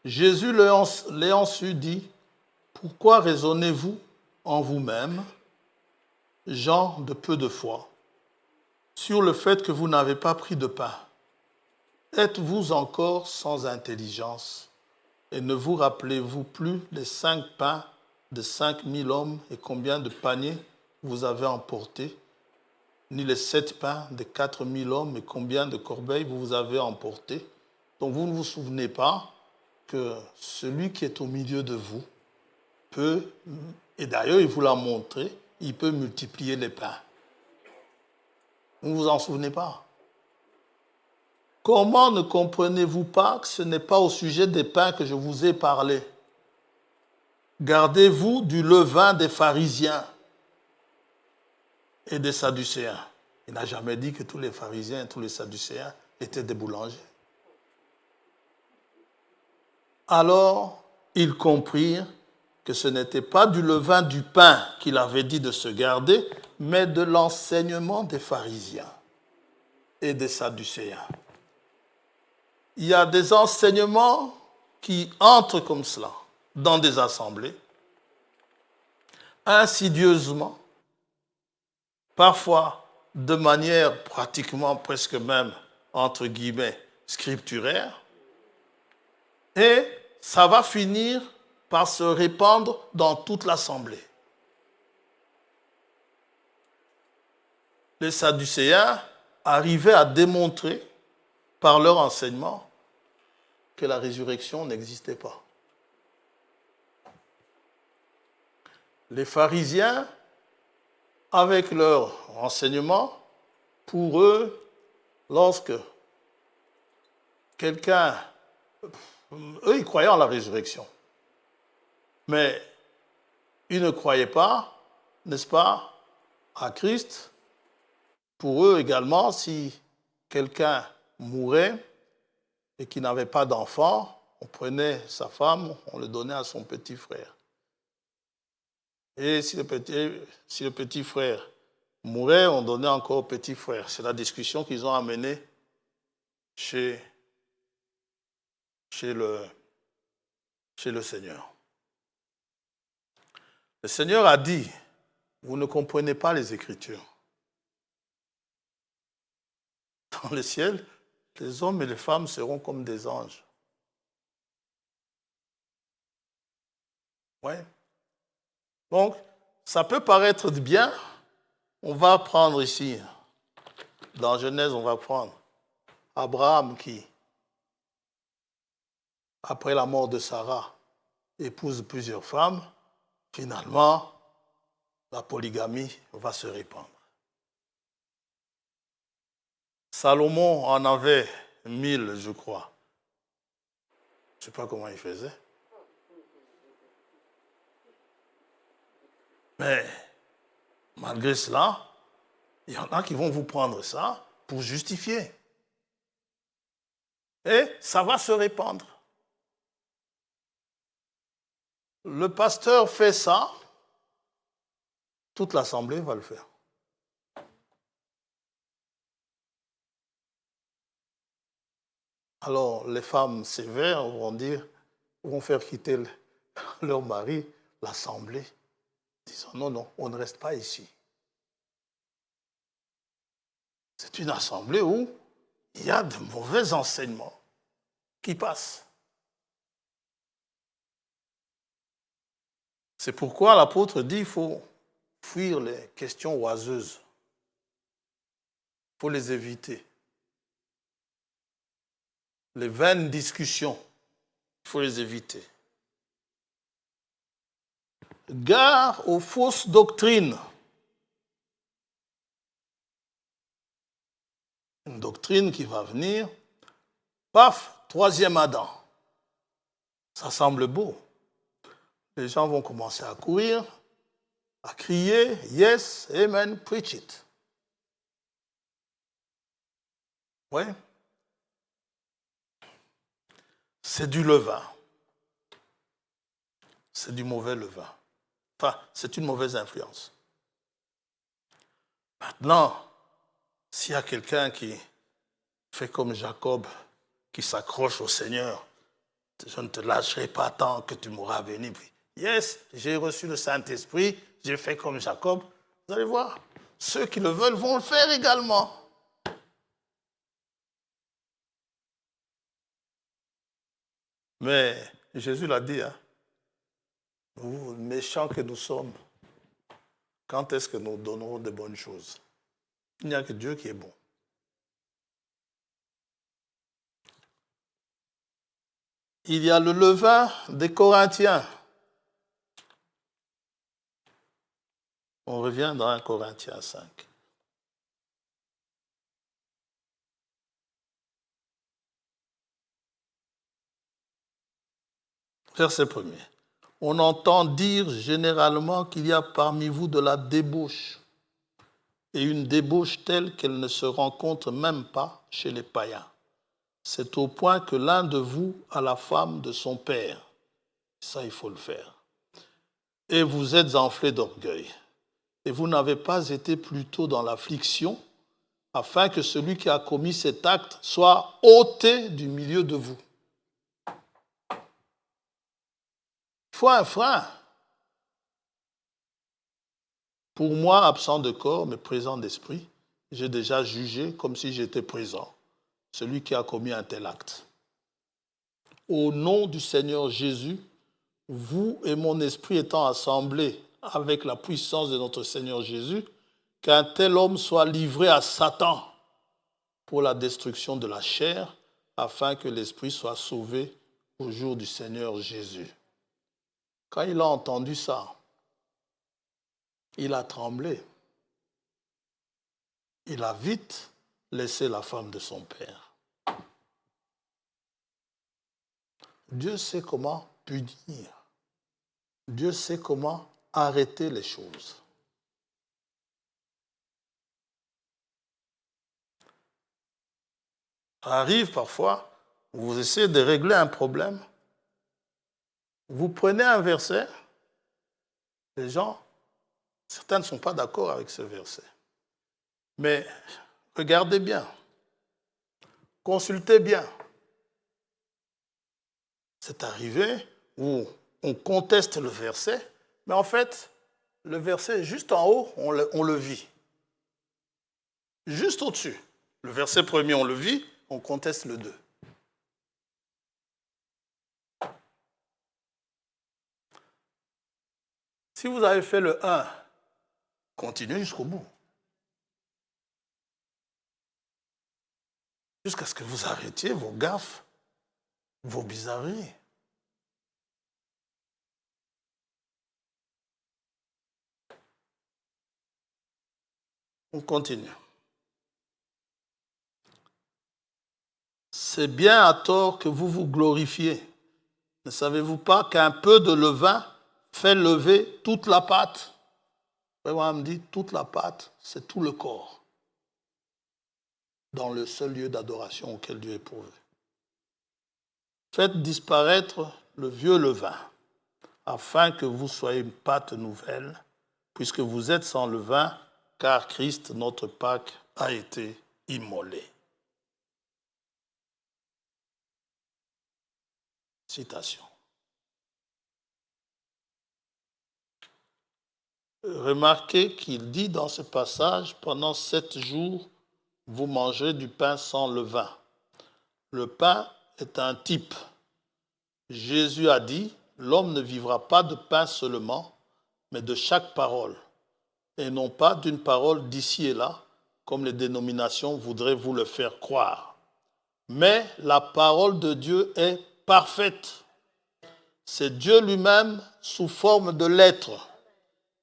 Jésus, l'ayant su, dit, pourquoi raisonnez-vous en vous-même, gens de peu de foi, sur le fait que vous n'avez pas pris de pain? Êtes-vous encore sans intelligence? Et ne vous rappelez-vous plus les 5 pains de 5000 hommes et combien de paniers vous avez emportés, ni les 7 pains de 4000 hommes et combien de corbeilles vous avez emportés? Donc vous ne vous souvenez pas que celui qui est au milieu de vous peut, et d'ailleurs il vous l'a montré, il peut multiplier les pains. Vous ne vous en souvenez pas? Comment ne comprenez-vous pas que ce n'est pas au sujet des pains que je vous ai parlé? Gardez-vous du levain des pharisiens et des sadducéens. Il n'a jamais dit que tous les pharisiens et tous les sadducéens étaient des boulangers. Alors, ils comprirent que ce n'était pas du levain du pain qu'il avait dit de se garder, mais de l'enseignement des pharisiens et des sadducéens. Il y a des enseignements qui entrent comme cela dans des assemblées, insidieusement, parfois de manière pratiquement presque même, entre guillemets, scripturaire, et ça va finir par se répandre dans toute l'assemblée. Les Sadducéens arrivaient à démontrer par leur enseignement que la résurrection n'existait pas. Les pharisiens, avec leur enseignement, pour eux, lorsque quelqu'un... Eux, ils croyaient en la résurrection. Mais ils ne croyaient pas, n'est-ce pas, à Christ. Pour eux également, si quelqu'un mourait et qu'il n'avait pas d'enfant, on prenait sa femme, on le donnait à son petit frère. Et si le petit frère mourait, on donnait encore au petit frère. C'est la discussion qu'ils ont amenée chez le Seigneur. Le Seigneur a dit, vous ne comprenez pas les Écritures. Dans le ciel, les hommes et les femmes seront comme des anges. Ouais. Donc, ça peut paraître bien. On va prendre ici, dans Genèse, on va prendre Abraham qui, après la mort de Sarah, épouse plusieurs femmes. Finalement, la polygamie va se répandre. Salomon en avait 1000, je crois. Je ne sais pas comment il faisait. Mais malgré cela, il y en a qui vont vous prendre ça pour justifier. Et ça va se répandre. Le pasteur fait ça, toute l'assemblée va le faire. Alors, les femmes sévères vont faire quitter leur mari, l'assemblée, disant non, on ne reste pas ici. C'est une assemblée où il y a de mauvais enseignements qui passent. C'est pourquoi l'apôtre dit qu'il faut fuir les questions oiseuses. Il faut les éviter. Les vaines discussions, il faut les éviter. Gare aux fausses doctrines. Une doctrine qui va venir, paf, 3e Adam. Ça semble beau. Les gens vont commencer à courir, à crier, yes, amen, preach it. Oui. C'est du levain. C'est du mauvais levain. Enfin, c'est une mauvaise influence. Maintenant, s'il y a quelqu'un qui fait comme Jacob, qui s'accroche au Seigneur, je ne te lâcherai pas tant que tu m'auras béni. Puis, yes, j'ai reçu le Saint-Esprit, j'ai fait comme Jacob. Vous allez voir, ceux qui le veulent vont le faire également. Mais Jésus l'a dit, hein, nous, méchants que nous sommes, quand est-ce que nous donnerons de bonnes choses? Il n'y a que Dieu qui est bon. Il y a le levain des Corinthiens. On revient dans 1 Corinthiens 5. Verset 1er. On entend dire généralement qu'il y a parmi vous de la débauche, et une débauche telle qu'elle ne se rencontre même pas chez les païens. C'est au point que l'un de vous a la femme de son père. Ça, il faut le faire. Et vous êtes enflés d'orgueil. Et vous n'avez pas été plutôt dans l'affliction, afin que celui qui a commis cet acte soit ôté du milieu de vous. Il faut un frein. Pour moi, absent de corps, mais présent d'esprit, j'ai déjà jugé comme si j'étais présent, celui qui a commis un tel acte. Au nom du Seigneur Jésus, vous et mon esprit étant assemblés avec la puissance de notre Seigneur Jésus, qu'un tel homme soit livré à Satan pour la destruction de la chair, afin que l'esprit soit sauvé au jour du Seigneur Jésus. Quand il a entendu ça, il a tremblé. Il a vite laissé la femme de son père. Dieu sait comment punir. Dieu sait comment arrêter les choses. Ça arrive parfois, vous essayez de régler un problème, vous prenez un verset, les gens, certains ne sont pas d'accord avec ce verset. Mais regardez bien, consultez bien. C'est arrivé où on conteste le verset, mais en fait, le verset juste en haut, on le vit. Juste au-dessus. Le verset premier, on le vit, on conteste le 2. Si vous avez fait le 1, continuez jusqu'au bout. Jusqu'à ce que vous arrêtiez vos gaffes, vos bizarreries. On continue. C'est bien à tort que vous vous glorifiez. Ne savez-vous pas qu'un peu de levain fait lever toute la pâte? On me dit toute la pâte, c'est tout le corps, dans le seul lieu d'adoration auquel Dieu est pourvu. Faites disparaître le vieux levain, afin que vous soyez une pâte nouvelle, puisque vous êtes sans levain, car Christ, notre Pâque, a été immolé. Citation. Remarquez qu'il dit dans ce passage, pendant 7 jours, vous mangerez du pain sans levain. Le pain est un type. Jésus a dit, l'homme ne vivra pas de pain seulement, mais de chaque parole, et non pas d'une parole d'ici et là, comme les dénominations voudraient vous le faire croire. Mais la parole de Dieu est parfaite. C'est Dieu lui-même sous forme de l'être,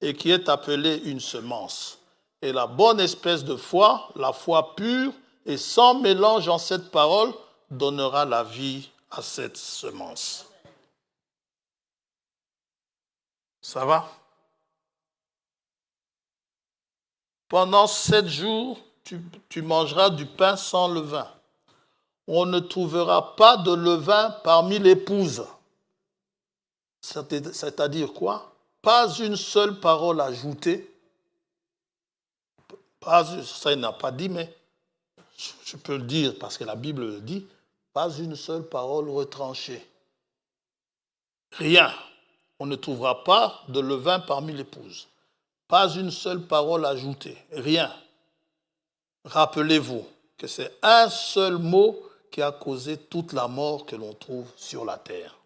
et qui est appelé une semence. Et la bonne espèce de foi, la foi pure et sans mélange en cette parole, donnera la vie à cette semence. Ça va? Pendant 7 jours, tu mangeras du pain sans levain. On ne trouvera pas de levain parmi l'épouses. C'est-à-dire quoi? Pas une seule parole ajoutée ça il n'a pas dit, mais je peux le dire parce que la Bible le dit, pas une seule parole retranchée. Rien. On ne trouvera pas de levain parmi l'épouses. Pas une seule parole ajoutée. Rien. Rappelez-vous que c'est un seul mot qui a causé toute la mort que l'on trouve sur la terre.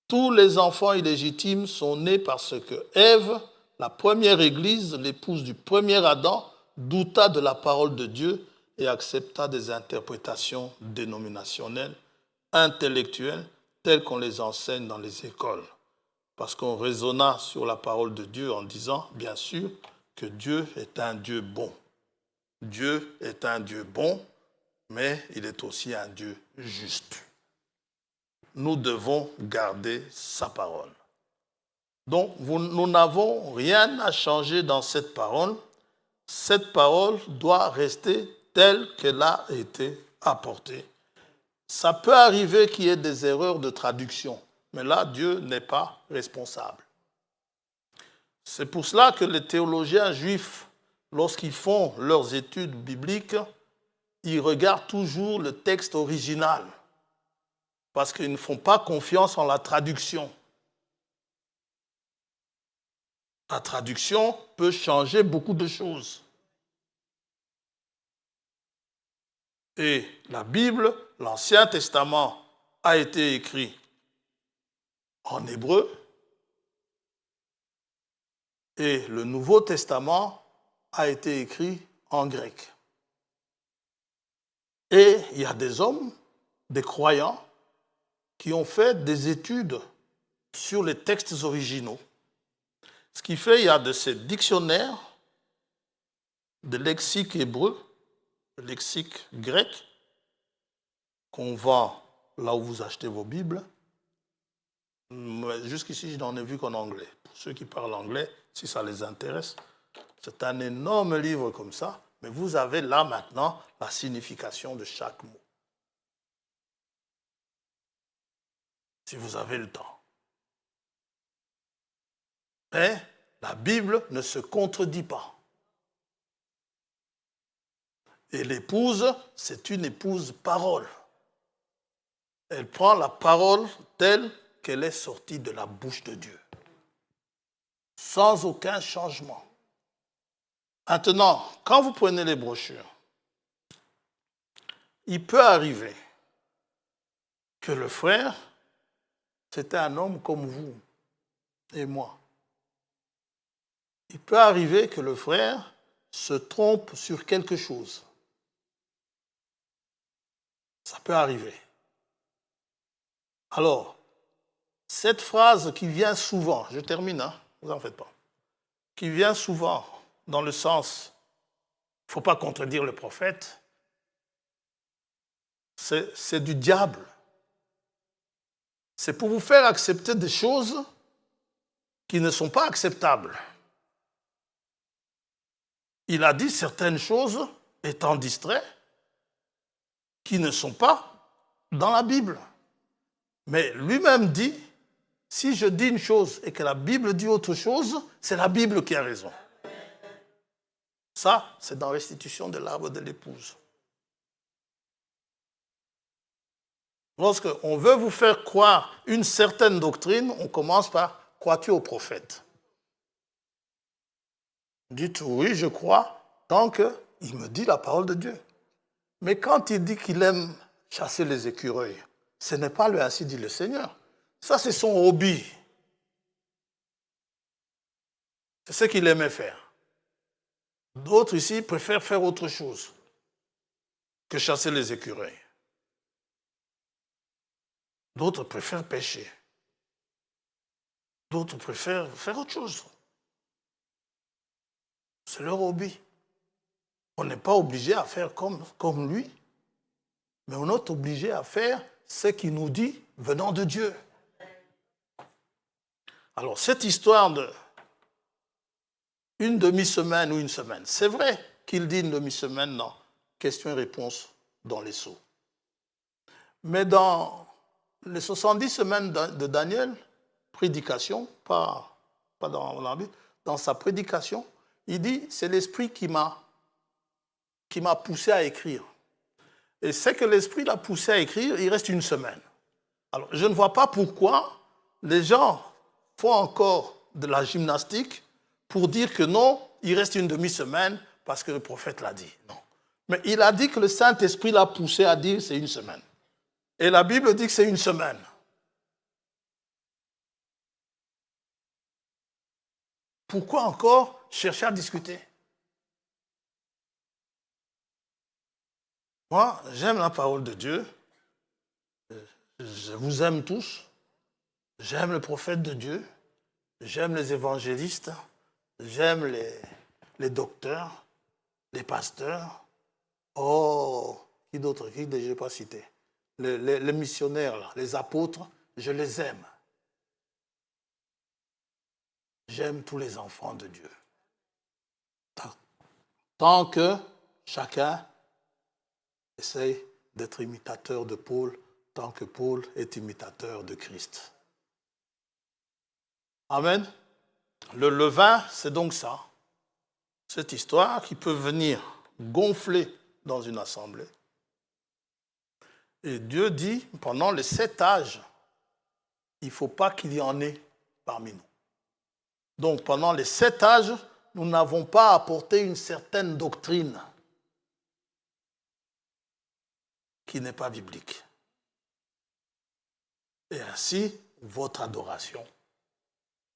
Tous les enfants illégitimes sont nés parce que Ève, la première église, l'épouse du premier Adam, douta de la parole de Dieu et accepta des interprétations dénominationnelles, intellectuelles, telles qu'on les enseigne dans les écoles. Parce qu'on raisonna sur la parole de Dieu en disant, bien sûr, que Dieu est un Dieu bon. Dieu est un Dieu bon, mais il est aussi un Dieu juste. Nous devons garder sa parole. Donc, nous n'avons rien à changer dans cette parole. Cette parole doit rester telle qu'elle a été apportée. Ça peut arriver qu'il y ait des erreurs de traduction, mais là, Dieu n'est pas responsable. C'est pour cela que les théologiens juifs, lorsqu'ils font leurs études bibliques, ils regardent toujours le texte original, parce qu'ils ne font pas confiance en la traduction. La traduction peut changer beaucoup de choses. Et la Bible, l'Ancien Testament, a été écrit en hébreu et le Nouveau Testament a été écrit en grec. Et il y a des hommes, des croyants, qui ont fait des études sur les textes originaux. Ce qui fait qu'il y a de ces dictionnaires, de lexique hébreu, de lexique grec, qu'on vend là où vous achetez vos Bibles. Jusqu'ici, je n'en ai vu qu'en anglais. Pour ceux qui parlent anglais, si ça les intéresse, c'est un énorme livre comme ça, mais vous avez là maintenant la signification de chaque mot. Si vous avez le temps. Mais la Bible ne se contredit pas. Et l'épouse, c'est une épouse parole. Elle prend la parole telle qu'elle est sortie de la bouche de Dieu. Sans aucun changement. Maintenant, quand vous prenez les brochures, il peut arriver que le frère, c'était un homme comme vous et moi. Il peut arriver que le frère se trompe sur quelque chose. Ça peut arriver. Alors, cette phrase qui vient souvent, je termine, vous en faites pas, qui vient souvent dans le sens, il ne faut pas contredire le prophète, c'est du diable. C'est pour vous faire accepter des choses qui ne sont pas acceptables. Il a dit certaines choses, étant distrait, qui ne sont pas dans la Bible. Mais lui-même dit, si je dis une chose et que la Bible dit autre chose, c'est la Bible qui a raison. Ça, c'est dans Restitution de l'arbre de l'épouse. Lorsqu'on veut vous faire croire une certaine doctrine, on commence par « crois-tu au prophète ?» Dites « oui, je crois, tant qu'il me dit la parole de Dieu. » Mais quand il dit qu'il aime chasser les écureuils, ce n'est pas le ainsi dit le Seigneur. Ça, c'est son hobby. C'est ce qu'il aimait faire. D'autres ici préfèrent faire autre chose que chasser les écureuils. D'autres préfèrent pêcher. D'autres préfèrent faire autre chose. C'est leur hobby. On n'est pas obligé à faire comme lui, mais on est obligé à faire ce qu'il nous dit venant de Dieu. Alors, cette histoire de une demi-semaine ou une semaine, c'est vrai qu'il dit une demi-semaine dans questions et réponses dans les sceaux. Mais dans les 70 semaines de Daniel, prédication, pas dans la Bible, dans sa prédication, Il dit, c'est l'Esprit qui m'a poussé à écrire. Et c'est que l'Esprit l'a poussé à écrire, il reste une semaine. Alors, je ne vois pas pourquoi les gens font encore de la gymnastique pour dire que non, il reste une demi-semaine parce que le prophète l'a dit. Non. Mais il a dit que le Saint-Esprit l'a poussé à dire que c'est une semaine. Et la Bible dit que c'est une semaine. Pourquoi encore chercher à discuter? Moi, j'aime la parole de Dieu. Je vous aime tous. J'aime le prophète de Dieu. J'aime les évangélistes. J'aime les docteurs, les pasteurs. Oh, qui d'autre? Qui je n'ai pas cité? Les missionnaires, là, les apôtres, je les aime. J'aime tous les enfants de Dieu. Tant que chacun essaye d'être imitateur de Paul, tant que Paul est imitateur de Christ. Amen. Le levain, c'est donc ça. Cette histoire qui peut venir gonfler dans une assemblée. Et Dieu dit, pendant les 7 âges, il ne faut pas qu'il y en ait parmi nous. Donc, pendant les 7 âges, nous n'avons pas apporté une certaine doctrine qui n'est pas biblique. Et ainsi, votre adoration,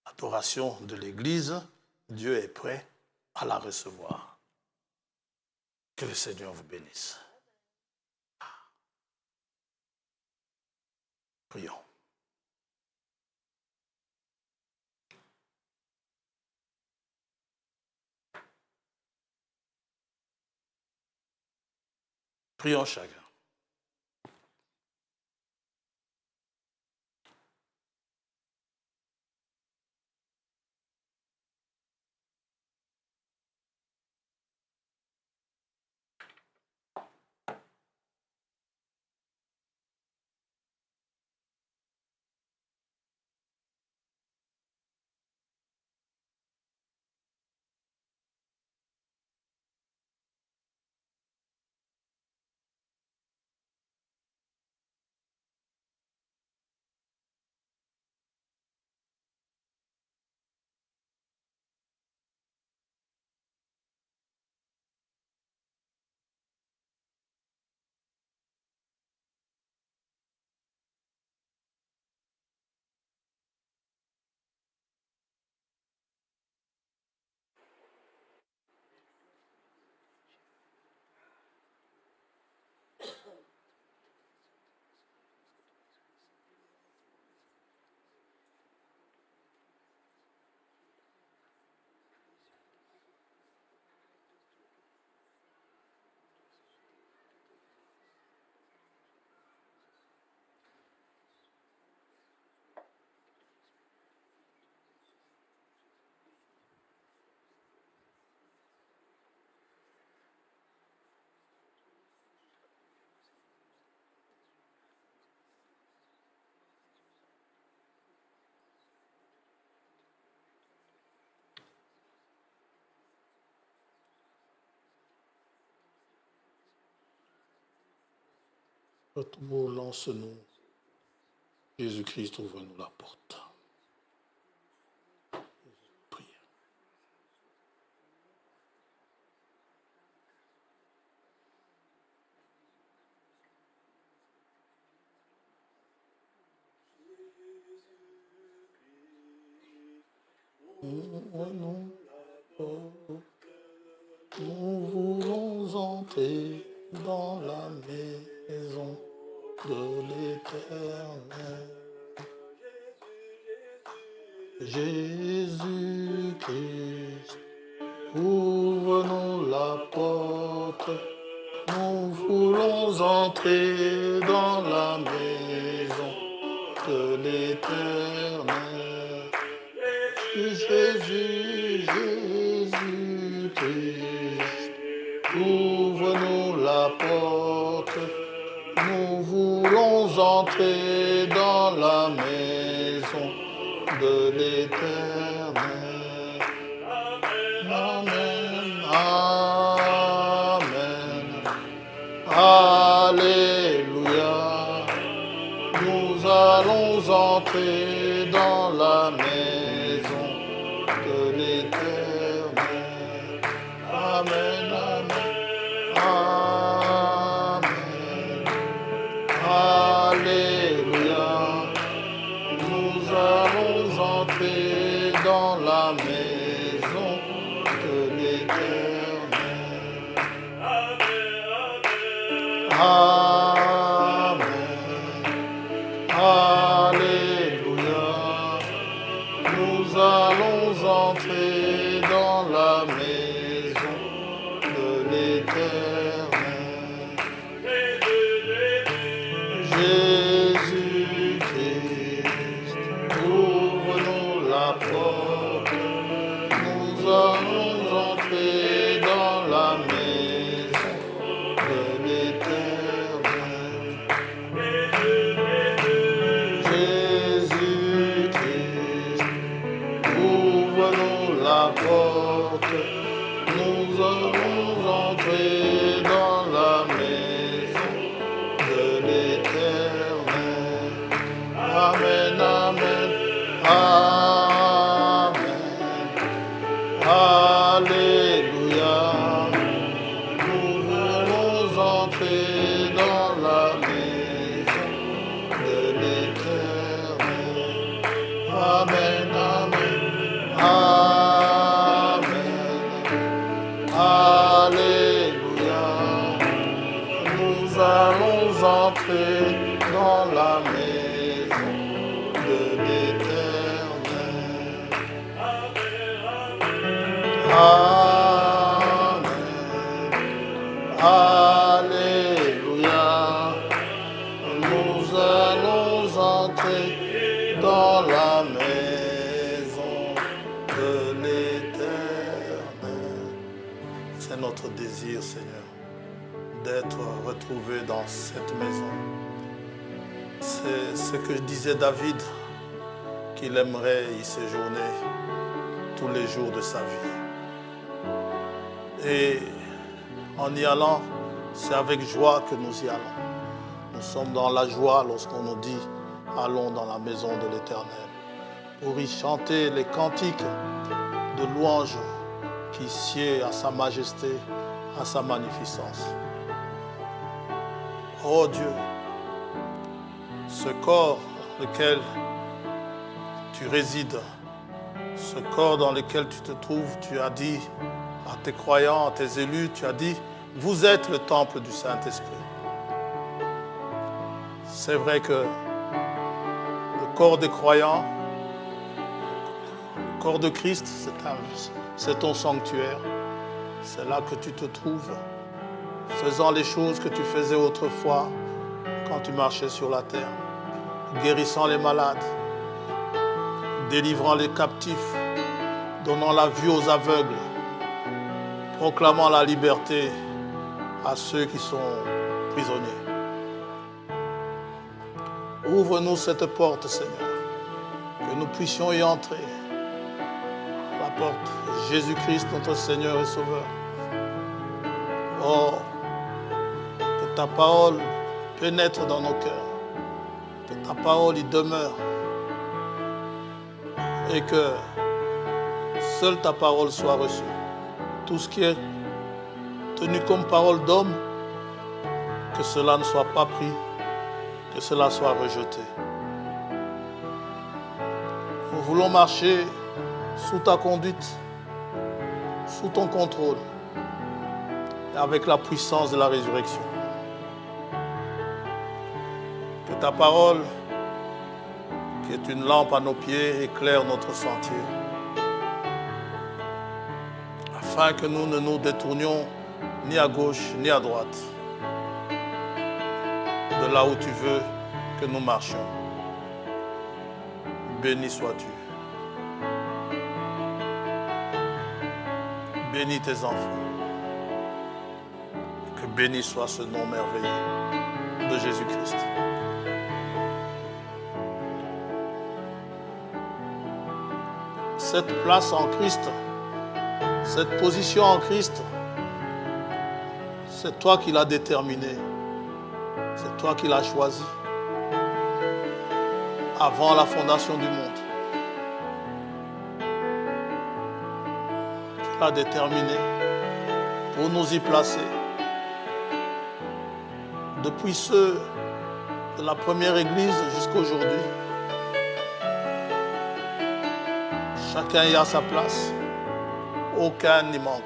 l'adoration de l'Église, Dieu est prêt à la recevoir. Que le Seigneur vous bénisse. Prions. Prions chacun. Notre mot, lance-nous. Jésus-Christ, ouvre-nous la porte. Priez. Ouvre-nous la porte. Nous voulons entrer dans la maison de l'Éternel. Jésus-Christ, ouvre-nous la porte. Nous voulons entrer dans la maison de l'Éternel. Jésus, Jésus-Christ, ouvre-nous la porte. Nous voulons entrer dans la maison de l'Éternel. Amen. entrer dans la maison de l'Éternel. Amen, amen, amen. Alléluia. Nous allons entrer dans la maison de l'Éternel. Amen. Alléluia. Nous allons entrer dans la maison de l'Éternel. Jésus-Christ, ouvre-nous la porte. Nous allons entrer dans la maison de l'Éternel. Jésus-Christ, ouvre-nous la porte. Nous allons entrer dans la maison de l'Éternel. Amen, amen, amen. Alléluia. Nous voulons entrer dans la maison de l'Éternel. Amen, amen, amen. Alléluia. Nous allons entrer dans la maison de l'Éternel. Amen. Alléluia. Nous allons entrer dans la maison de l'Éternel. C'est notre désir, Seigneur, d'être retrouvé dans cette maison. C'est ce que disait David, qu'il aimerait y séjourner tous les jours de sa vie. Et en y allant, c'est avec joie que nous y allons. Nous sommes dans la joie lorsqu'on nous dit « Allons dans la maison de l'Éternel » pour y chanter les cantiques de louange qui sied à sa majesté, à sa magnificence. Oh Dieu, ce corps dans lequel tu résides, ce corps dans lequel tu te trouves, tu as dit à tes croyants, à tes élus, tu as dit, vous êtes le temple du Saint-Esprit. C'est vrai que le corps des croyants, le corps de Christ, c'est ton sanctuaire. C'est là que tu te trouves, faisant les choses que tu faisais autrefois quand tu marchais sur la terre, guérissant les malades, délivrant les captifs, donnant la vue aux aveugles, proclamant la liberté à ceux qui sont prisonniers. Ouvre-nous cette porte, Seigneur, que nous puissions y entrer. La porte, Jésus-Christ, notre Seigneur et Sauveur. Oh, que ta parole pénètre dans nos cœurs, que ta parole y demeure et que seule ta parole soit reçue. Tout ce qui est tenu comme parole d'homme, que cela ne soit pas pris, que cela soit rejeté. Nous voulons marcher sous ta conduite, sous ton contrôle, et avec la puissance de la résurrection. Que ta parole, qui est une lampe à nos pieds, éclaire notre sentier, afin que nous ne nous détournions ni à gauche ni à droite de là où tu veux que nous marchions. Béni sois-tu. Bénis tes enfants. Que béni soit ce nom merveilleux de Jésus-Christ. Cette place en Christ, cette position en Christ, c'est toi qui l'as déterminée. C'est toi qui l'as choisi. avant la fondation du monde. Tu l'as déterminé pour nous y placer. Depuis ceux de la première église jusqu'à aujourd'hui, chacun y a sa place. Aucun n'y manque.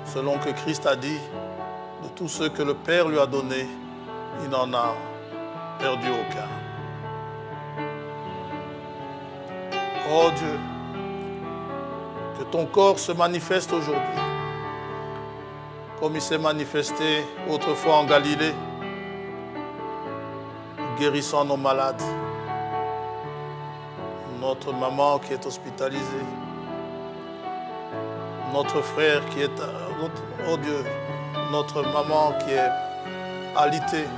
Selon que Christ a dit, de tous ceux que le Père lui a donnés, il n'en a perdu aucun. Oh Dieu, que ton corps se manifeste aujourd'hui, comme il s'est manifesté autrefois en Galilée, guérissant nos malades. Notre maman qui est hospitalisée, notre frère qui est, oh Dieu, notre maman qui est alitée,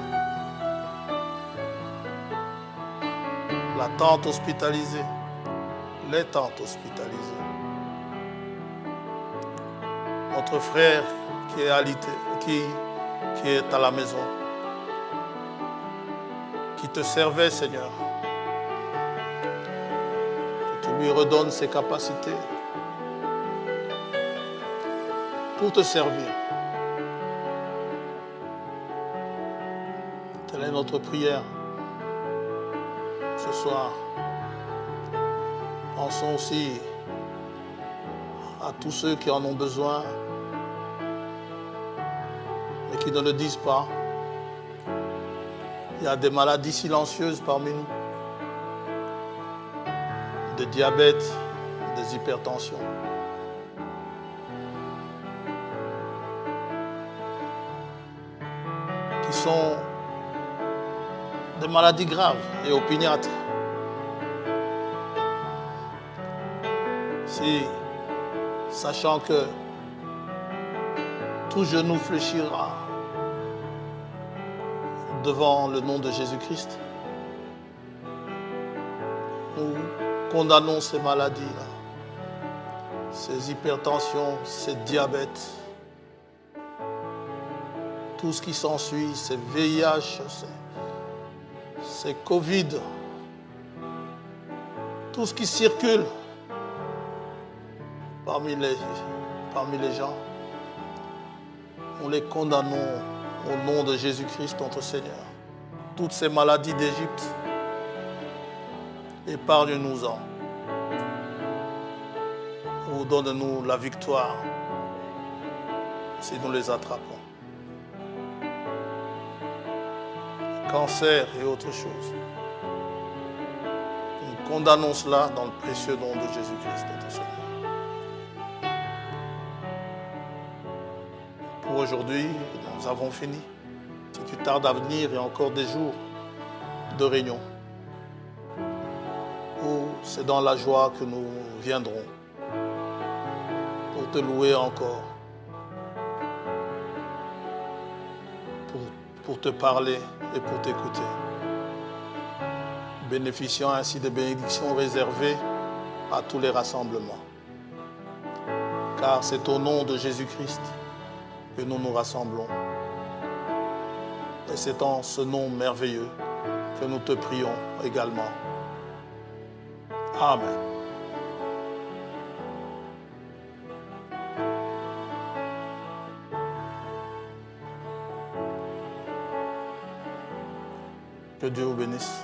la tante hospitalisée, les tantes hospitalisées, notre frère qui est alité, qui est à la maison, qui te servait, Seigneur, que tu lui redonnes ses capacités pour te servir. Telle est notre prière ce soir. Pensons aussi à tous ceux qui en ont besoin, mais qui ne le disent pas. Il y a des maladies silencieuses parmi nous, des diabètes, des hypertensions. Qui sont des maladies graves et opiniâtres. Si, sachant que tout genou fléchira devant le nom de Jésus-Christ, nous condamnons ces maladies-là, ces hypertensions, ces diabètes, tout ce qui s'ensuit, ces VIH, ces Covid, tout ce qui circule parmi les gens, nous les condamnons au nom de Jésus-Christ, notre Seigneur. Toutes ces maladies d'Égypte, épargne-nous-en. Ou donne-nous la victoire si nous les attrapons. Cancer et autres choses. Nous condamnons cela dans le précieux nom de Jésus-Christ, notre Seigneur. Pour aujourd'hui, nous avons fini. Si tu tardes à venir, il y a encore des jours de réunion où c'est dans la joie que nous viendrons pour te louer encore, pour te parler et pour t'écouter, bénéficiant ainsi des bénédictions réservées à tous les rassemblements. Car c'est au nom de Jésus-Christ que nous nous rassemblons. Et c'est en ce nom merveilleux que nous te prions également. Amen. Que Dieu vous bénisse.